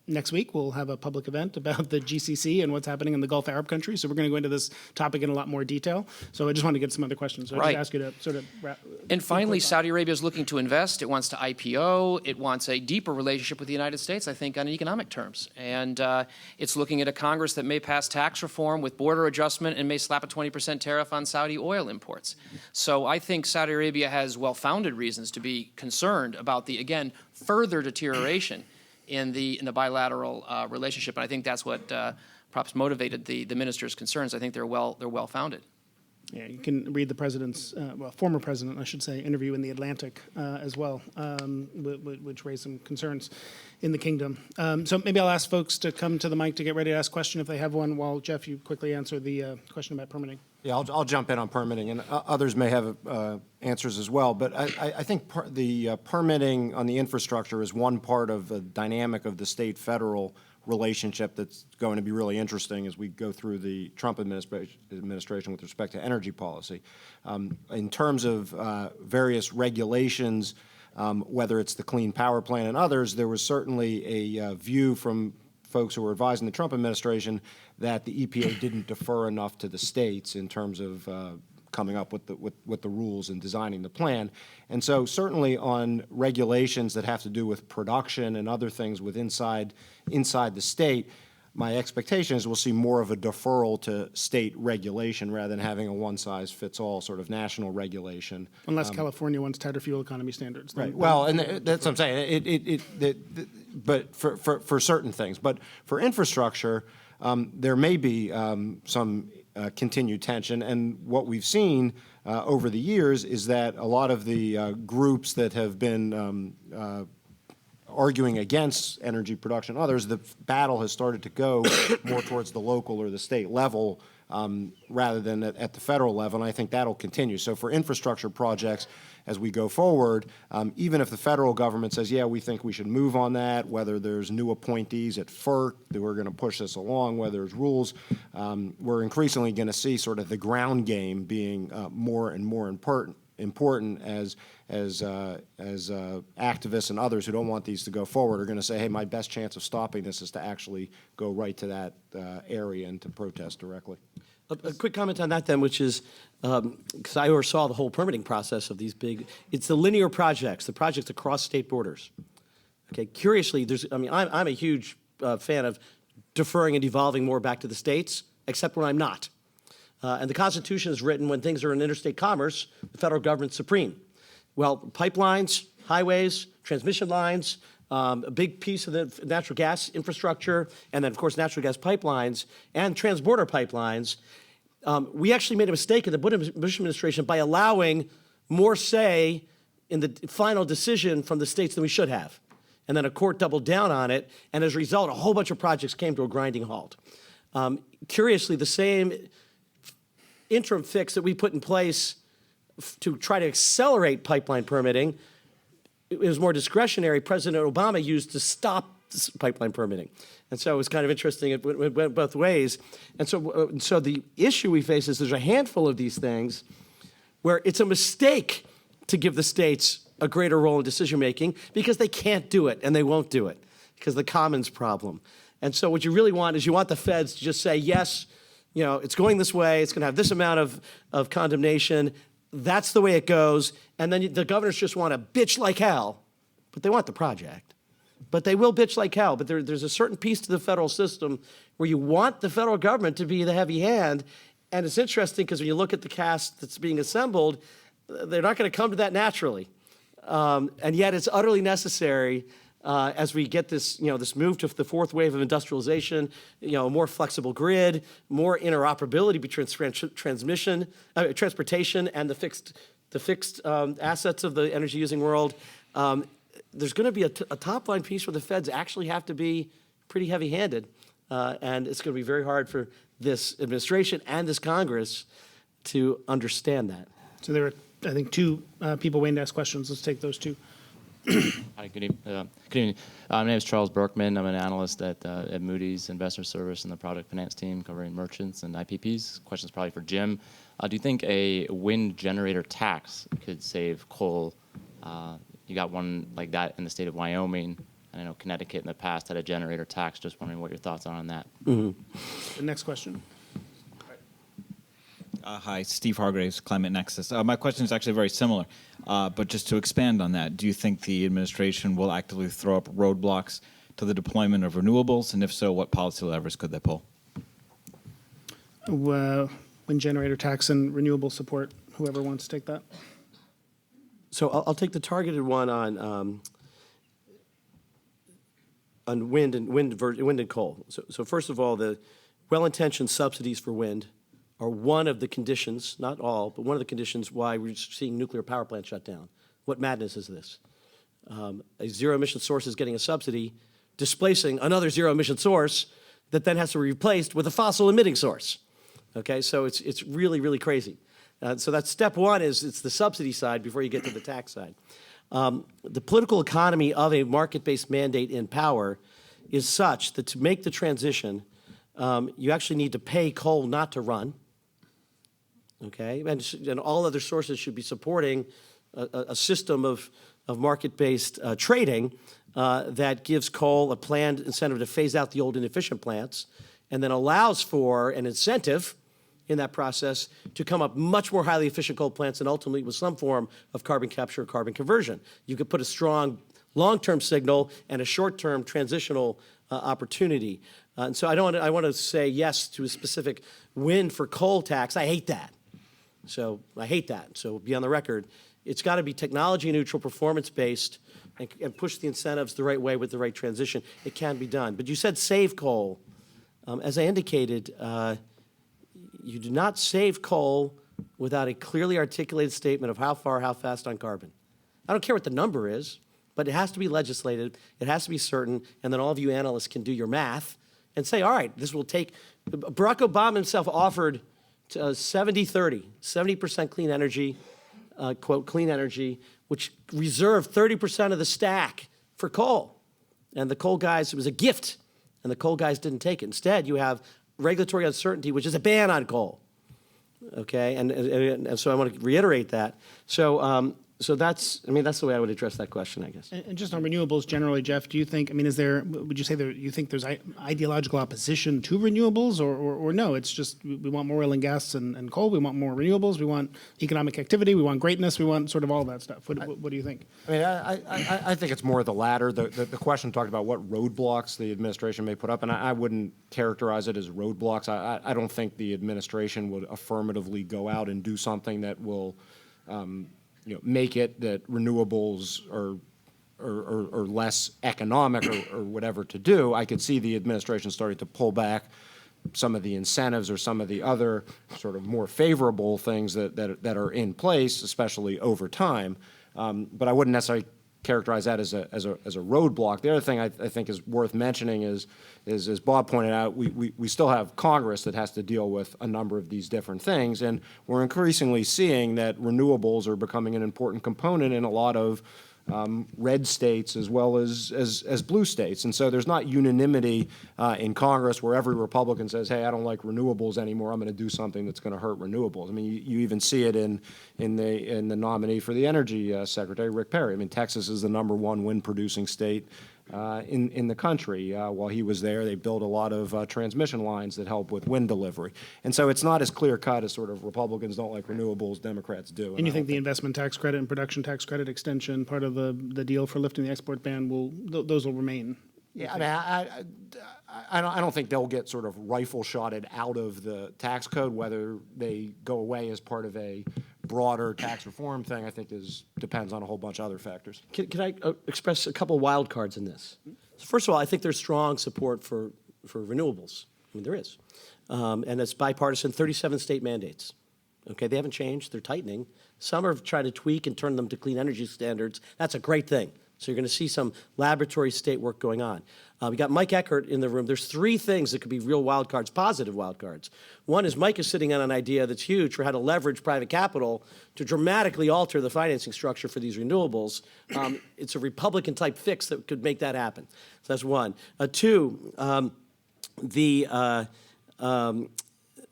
next week we'll have a public event about the GCC and what's happening in the Gulf Arab countries. So we're going to go into this topic in a lot more detail. So I just want to get some other questions. So I
Right.
just ask you to sort of wrap.
and finally, Saudi Arabia is looking to invest. It wants to IPO. It wants a deeper relationship with the United States, I think, on economic terms. And it's looking at a Congress that may pass tax reform with border adjustment and may slap a 20% tariff on Saudi oil imports. So I think Saudi Arabia has well-founded reasons to be concerned about the, again, further deterioration in the bilateral relationship. And I think that's what perhaps motivated the minister's concerns. I think they're well-founded.
Yeah, you can read the president's, former president, I should say, interview in The Atlantic as well, which raised some concerns in the kingdom. So maybe I'll ask folks to come to the mic to get ready to ask a question if they have one, while, Jeff, you quickly answer the question about permitting.
Yeah, I'll jump in on permitting, and others may have answers as well. But I think the permitting on the infrastructure is one part of the dynamic of the state-federal relationship that's going to be really interesting as we go through the Trump administration with respect to energy policy. In terms of various regulations, whether it's the Clean Power Plan and others, there was certainly a view from folks who were advising the Trump administration that the EPA didn't defer enough to the states in terms of coming up with the rules and designing the plan. And so certainly on regulations that have to do with production and other things with inside the state, my expectation is we'll see more of a deferral to state regulation rather than having a one-size-fits-all sort of national regulation.
Unless California wants tighter fuel economy standards.
Right. Well, and that's what I'm saying. But for certain things, but for infrastructure, there may be some continued tension. And what we've seen over the years is that a lot of the groups that have been arguing against energy production, others, the battle has started to go more towards the local or the state level rather than at the federal level, and I think that'll continue. So for infrastructure projects, as we go forward, even if the federal government says, yeah, we think we should move on that, whether there's new appointees at FERC that we're going to push this along, whether there's rules, we're increasingly going to see sort of the ground game being more and more important as activists and others who don't want these to go forward are going to say, hey, my best chance of stopping this is to actually go right to that area and to protest directly.
A quick comment on that then, which is, because I oversaw the whole permitting process of these big, it's the linear projects, the projects across state borders. Okay, curiously, I'm a huge fan of deferring and devolving more back to the states, except when I'm not. And the Constitution is written when things are in interstate commerce, the federal government's supreme. Well, pipelines, highways, transmission lines, a big piece of the natural gas infrastructure, and then, of course, natural gas pipelines and transborder pipelines. We actually made a mistake in the Bush administration by allowing more say in the final decision from the states than we should have. And then a court doubled down on it, and as a result, a whole bunch of projects came to a grinding halt. Curiously, the same interim fix that we put in place to try to accelerate pipeline permitting, it was more discretionary, President Obama used to stop this pipeline permitting. And so it was kind of interesting, it went both ways. And so the issue we face is there's a handful of these things where it's a mistake to give the states a greater role in decision-making because they can't do it and they won't do it because of the commons problem. And so what you really want is you want the feds to just say, yes, you know, it's going this way, it's going to have this amount of condemnation, that's the way it goes, and then the governors just want to bitch like hell, but they want the project. But they will bitch like hell, but there's a certain piece to the federal system where you want the federal government to be the heavy hand, and it's interesting because when you look at the cast that's being assembled, they're not going to come to that naturally. And yet it's utterly necessary as we get this, this move to the fourth wave of industrialization, a more flexible grid, more interoperability between transportation and the fixed assets of the energy-using world. There's going to be a top-line piece where the feds actually have to be pretty heavy-handed, and it's going to be very hard for this administration and this Congress to understand that.
So there are, I think, two people waiting to ask questions. Let's take those two.
Hi, good evening. My name is Charles Berkman. I'm an analyst at Moody's Investor Service and the product finance team covering merchants and IPPs. Question's probably for Jim. Do you think a wind generator tax could save coal? You got one like that in the state of Wyoming. And I know Connecticut in the past had a generator tax. Just wondering what your thoughts are on that.
The next question.
Hi, Steve Hargraves, Climate Nexus. My question is actually very similar, but just to expand on that, do you think the administration will actively throw up roadblocks to the deployment of renewables, and if so, what policy levers could they pull?
Wind generator tax and renewable support, whoever wants to take that.
So I'll take the targeted one on wind and coal. So first of all, the well-intentioned subsidies for wind are one of the conditions, not all, but one of the conditions why we're seeing nuclear power plants shut down. What madness is this? A zero-emission source is getting a subsidy, displacing another zero-emission source that then has to be replaced with a fossil-emitting source. Okay, so it's really, really crazy. So that's step one, is it's the subsidy side before you get to the tax side. The political economy of a market-based mandate in power is such that to make the transition, you actually need to pay coal not to run. Okay, and all other sources should be supporting a system of market-based trading that gives coal a planned incentive to phase out the old inefficient plants, and then allows for an incentive in that process to come up much more highly efficient coal plants, and ultimately with some form of carbon capture or carbon conversion. You could put a strong long-term signal and a short-term transitional opportunity. And so I want to say yes to a specific win for coal tax. I hate that. So I hate that. So be on the record. It's got to be technology neutral, performance based, and push the incentives the right way with the right transition. It can be done. But you said save coal. As I indicated, you do not save coal without a clearly articulated statement of how far, how fast on carbon. I don't care what the number is, but it has to be legislated. It has to be certain. And then all of you analysts can do your math and say, all right, this will take. Barack Obama himself offered 70-30, 70% clean energy, quote, clean energy, which reserved 30% of the stack for coal. And the coal guys, it was a gift, and the coal guys didn't take it. Instead, you have regulatory uncertainty, which is a ban on coal. Okay, and so I want to reiterate that. So that's the way I would address that question, I guess.
And just on renewables generally, Jeff, do you think, would you say you think there's ideological opposition to renewables, or no, it's just we want more oil and gas and coal, we want more renewables, we want economic activity, we want greatness, we want sort of all that stuff. What do you think?
I think it's more the latter. The question talked about what roadblocks the administration may put up, and I wouldn't characterize it as roadblocks. I don't think the administration would affirmatively go out and do something that will make it that renewables are less economic or whatever to do. I could see the administration starting to pull back some of the incentives or some of the other sort of more favorable things that are in place, especially over time. But I wouldn't necessarily characterize that as a roadblock. The other thing I think is worth mentioning is as Bob pointed out, we still have Congress that has to deal with a number of these different things, and we're increasingly seeing that renewables are becoming an important component in a lot of red states as well as blue states. And so there's not unanimity in Congress where every Republican says, hey, I don't like renewables anymore, I'm going to do something that's going to hurt renewables. I mean, you even see it in the nominee for the Energy Secretary, Rick Perry. I mean, Texas is the #1 wind-producing state in the country. While he was there, they built a lot of transmission lines that help with wind delivery. And so it's not as clear-cut as sort of Republicans don't like renewables, Democrats do.
And you think the investment tax credit and production tax credit extension, part of the deal for lifting the export ban, those will remain?
Yeah, I mean, I don't think they'll get sort of rifle-shotted out of the tax code, whether they go away as part of a broader tax reform thing, I think depends on a whole bunch of other factors.
Can I express a couple wild cards in this? So first of all, I think there's strong support for renewables. I mean, there is. And it's bipartisan, 37 state mandates. Okay, they haven't changed. They're tightening. Some are trying to tweak and turn them to clean energy standards. That's a great thing. So you're going to see some laboratory state work going on. We got Mike Eckert in the room. There's three things that could be real wild cards, positive wild cards. One is Mike is sitting on an idea that's huge for how to leverage private capital to dramatically alter the financing structure for these renewables. It's a Republican-type fix that could make that happen. So that's one. Two,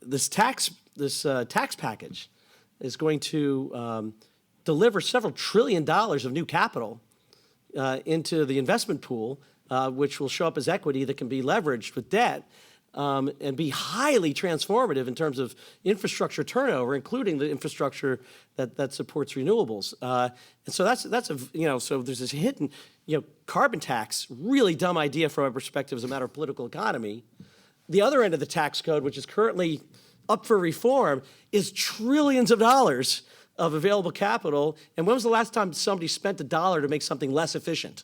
this tax package is going to deliver several $1 trillion of new capital into the investment pool, which will show up as equity that can be leveraged with debt and be highly transformative in terms of infrastructure turnover, including the infrastructure that supports renewables. And so that's so there's this hidden, carbon tax, really dumb idea from my perspective as a matter of political economy. The other end of the tax code, which is currently up for reform, is trillions of dollars of available capital. And when was the last time somebody spent $1 to make something less efficient?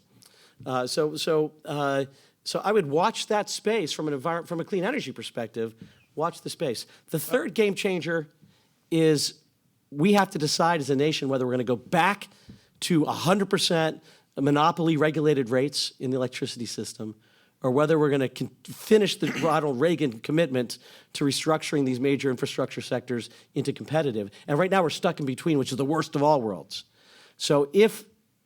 So I would watch that space from a clean energy perspective. Watch the space. The third game changer is we have to decide as a nation whether we're going to go back to 100% monopoly regulated rates in the electricity system, or whether we're going to finish the Ronald Reagan commitment to restructuring these major infrastructure sectors into competitive. And right now we're stuck in between, which is the worst of all worlds. So if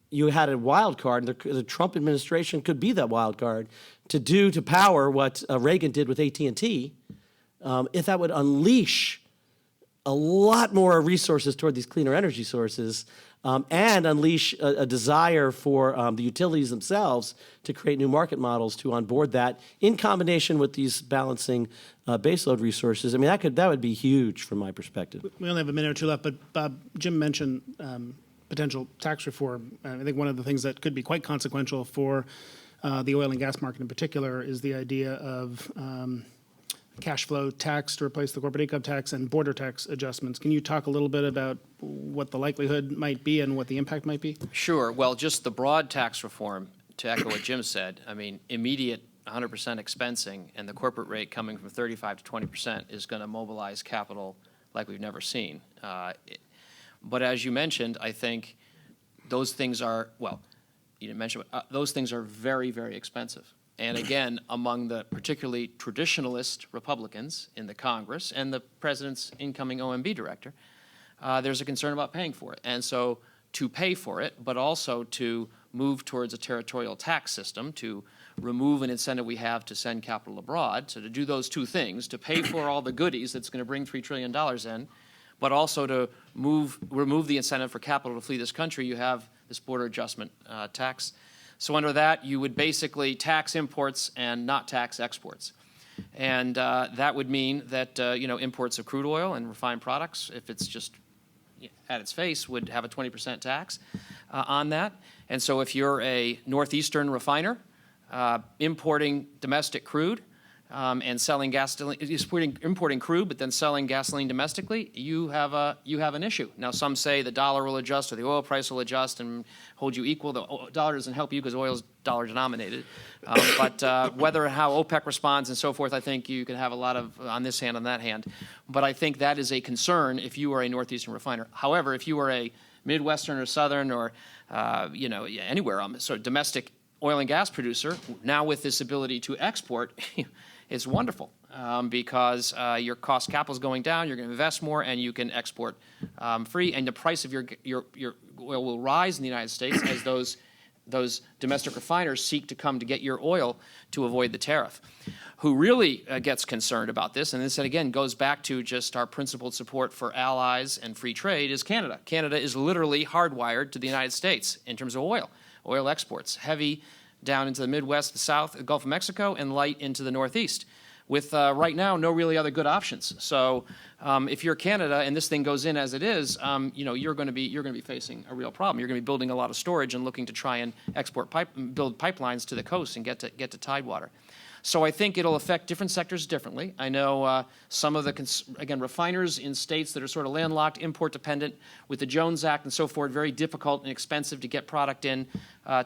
you had a wild card, the Trump administration could be that wild card to power what Reagan did with AT&T, if that would unleash a lot more resources toward these cleaner energy sources, and unleash a desire for the utilities themselves to create new market models to onboard that in combination with these balancing baseload resources. I mean, that would be huge from my perspective.
We only have a minute or two left, but Bob, Jim mentioned potential tax reform. I think one of the things that could be quite consequential for the oil and gas market in particular is the idea of cash flow tax to replace the corporate income tax and border tax adjustments. Can you talk a little bit about what the likelihood might be and what the impact might be?
Sure. Well, just the broad tax reform, to echo what Jim said, I mean, immediate 100% expensing and the corporate rate coming from 35 to 20% is going to mobilize capital like we've never seen. But as you mentioned, I think those things are, well, you didn't mention, but those things are very, very expensive. And again, among the particularly traditionalist Republicans in the Congress and the president's incoming OMB director, there's a concern about paying for it. And so to pay for it, but also to move towards a territorial tax system, to remove an incentive we have to send capital abroad, so to do those two things, to pay for all the goodies that's going to bring $3 trillion in, but also to remove the incentive for capital to flee this country, you have this border adjustment tax. So under that, you would basically tax imports and not tax exports. And that would mean that imports of crude oil and refined products, if it's just at its face, would have a 20% tax on that. And so if you're a northeastern refiner importing domestic crude and selling gasoline, importing crude but then selling gasoline domestically, you have an issue. Now some say the dollar will adjust or the oil price will adjust and hold you equal. The dollar doesn't help you because oil is dollar denominated. But whether and how OPEC responds and so forth, I think you can have a lot of on this hand, on that hand. But I think that is a concern if you are a northeastern refiner. However, if you are a Midwestern or Southern or anywhere sort of domestic oil and gas producer, now with this ability to export, it's wonderful because your cost capital is going down, you're going to invest more, and you can export free, and the price of your oil will rise in the United States as those domestic refiners seek to come to get your oil to avoid the tariff. Who really gets concerned about this, and this again goes back to just our principled support for allies and free trade, is Canada. Canada is literally hardwired to the United States in terms of oil exports, heavy down into the Midwest, the South, the Gulf of Mexico, and light into the Northeast, with right now no really other good options. So if you're Canada and this thing goes in as it is, you're going to be facing a real problem. You're going to be building a lot of storage and looking to try and build pipelines to the coast and get to Tidewater. So I think it'll affect different sectors differently. I know some of the, again, refiners in states that are sort of landlocked, import dependent, with the Jones Act and so forth, very difficult and expensive to get product in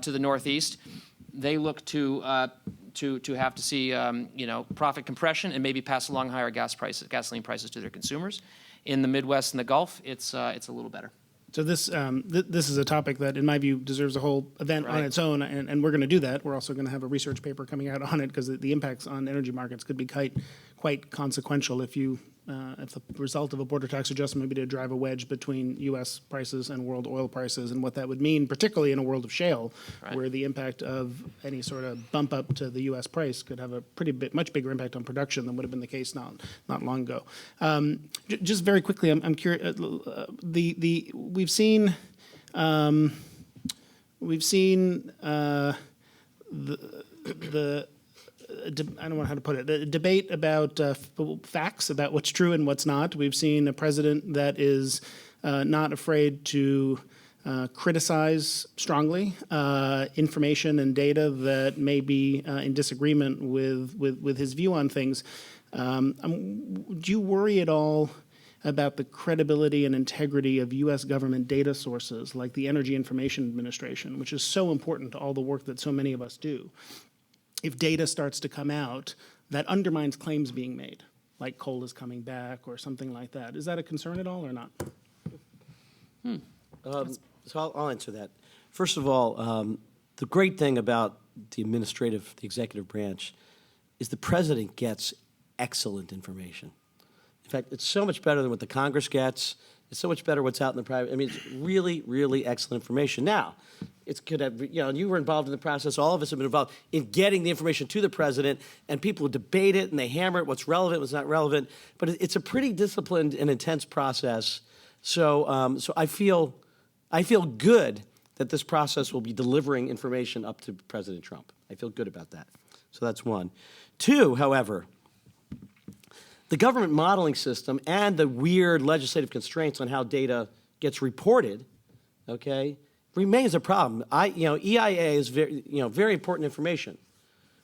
to the Northeast. They look to have to see profit compression and maybe pass along higher gasoline prices to their consumers. In the Midwest and the Gulf, it's a little better.
So this is a topic that, in my view, deserves a whole event on its own, and we're going to do that. We're also going to have a research paper coming out on it because the impacts on energy markets could be quite consequential if the result of a border tax adjustment would be to drive a wedge between U.S. prices and world oil prices, and what that would mean, particularly in a world of shale, where the impact of any sort of bump up to the U.S. price could have a much bigger impact on production than would have been the case not long ago. Just very quickly, I'm curious. We've seen I don't know how to put it, the debate about facts, about what's true and what's not. We've seen a president that is not afraid to criticize strongly information and data that may be in disagreement with his view on things. Do you worry at all about the credibility and integrity of U.S. government data sources like the Energy Information Administration, which is so important to all the work that so many of us do? If data starts to come out that undermines claims being made, like coal is coming back or something like that, is that a concern at all or not?
So I'll answer that. First of all, the great thing about the executive branch is the president gets excellent information. In fact, it's so much better than what the Congress gets. It's so much better what's out in the private. I mean, it's really, really excellent information. Now, it's could have, and you were involved in the process. All of us have been involved in getting the information to the president, and people debate it and they hammer it, what's relevant, what's not relevant. But it's a pretty disciplined and intense process. So I feel good that this process will be delivering information up to President Trump. I feel good about that. So that's one. Two, however, the government modeling system and the weird legislative constraints on how data gets reported, remains a problem. EIA is very important information,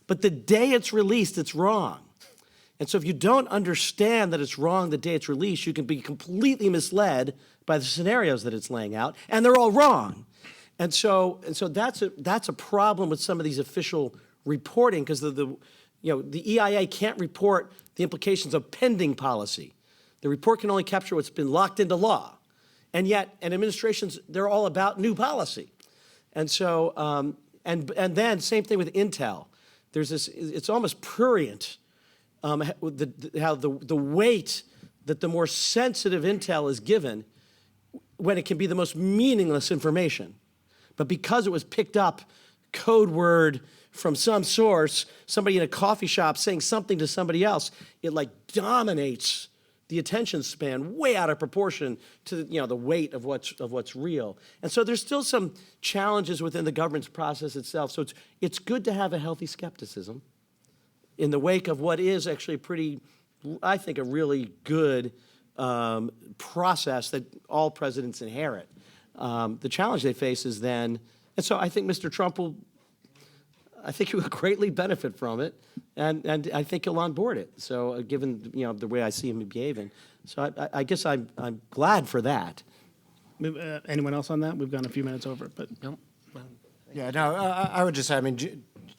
but the day it's released, it's wrong. And so if you don't understand that it's wrong the day it's released, you can be completely misled by the scenarios that it's laying out, and they're all wrong. And so that's a problem with some of these official reporting, because the EIA can't report the implications of pending policy. The report can only capture what's been locked into law. And yet, administrations, they're all about new policy. And so, and then same thing with Intel. There's this, it's almost prurient how the weight that the more sensitive intel is given when it can be the most meaningless information. But because it was picked up code word from some source, somebody in a coffee shop saying something to somebody else, it dominates the attention span way out of proportion to the weight of what's real. And so there's still some challenges within the governance process itself. So it's good to have a healthy skepticism in the wake of what is actually I think a really good process that all presidents inherit. The challenge they face is then, and so I think Mr. Trump will greatly benefit from it, and I think he'll onboard it. So given the way I see him behaving, so I guess I'm glad for that.
Anyone else on that? We've gone a few minutes over, but no.
Yeah, no, I would just say,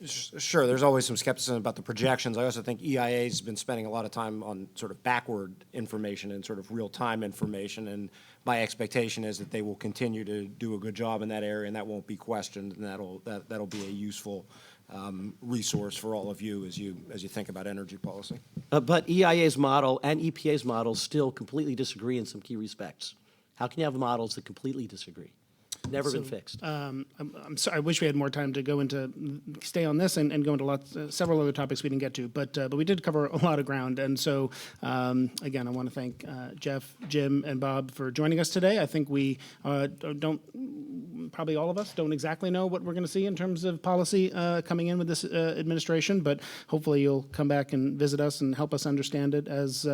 sure, there's always some skepticism about the projections. I also think EIA has been spending a lot of time on sort of backward information and sort of real-time information, and my expectation is that they will continue to do a good job in that area, and that won't be questioned, and that'll be a useful resource for all of you as you think about energy policy.
But EIA's model and EPA's model still completely disagree in some key respects. How can you have models that completely disagree? Never been fixed.
I'm sorry. I wish we had more time to stay on this and go into several other topics we didn't get to, but we did cover a lot of ground. And so, again, I want to thank Jeff, Jim, and Bob for joining us today. I think we probably all of us don't exactly know what we're going to see in terms of policy coming in with this administration, but hopefully you'll come back and visit us and help us understand it as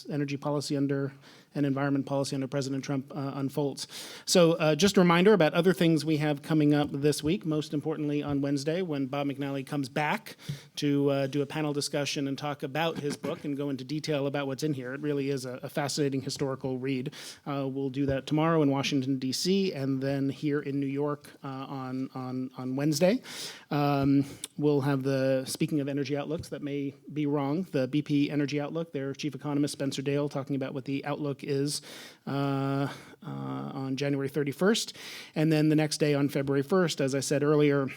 energy policy under and environment policy under President Trump unfolds. So just a reminder about other things we have coming up this week, most importantly on Wednesday when Bob McNally comes back to do a panel discussion and talk about his book and go into detail about what's in here. It really is a fascinating historical read. We'll do that tomorrow in Washington, D.C., and then here in New York on Wednesday. We'll have speaking of energy outlooks that may be wrong, the BP Energy Outlook, their chief economist, Spencer Dale, talking about what the outlook is on January 31st. And then the next day on February 1st, as I said earlier,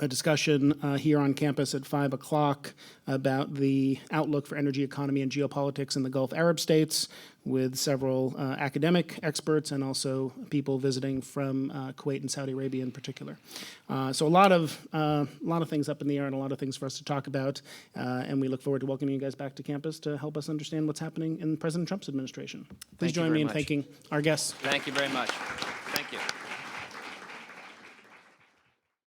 a discussion here on campus at 5 o'clock about the outlook for energy, economy, and geopolitics in the Gulf Arab states with several academic experts and also people visiting from Kuwait and Saudi Arabia in particular. So a lot of things up in the air and a lot of things for us to talk about, and we look forward to welcoming you guys back to campus to help us understand what's happening in President Trump's administration. Please
Thank you
join
very
me in
much.
thanking our guests.
Thank you very much.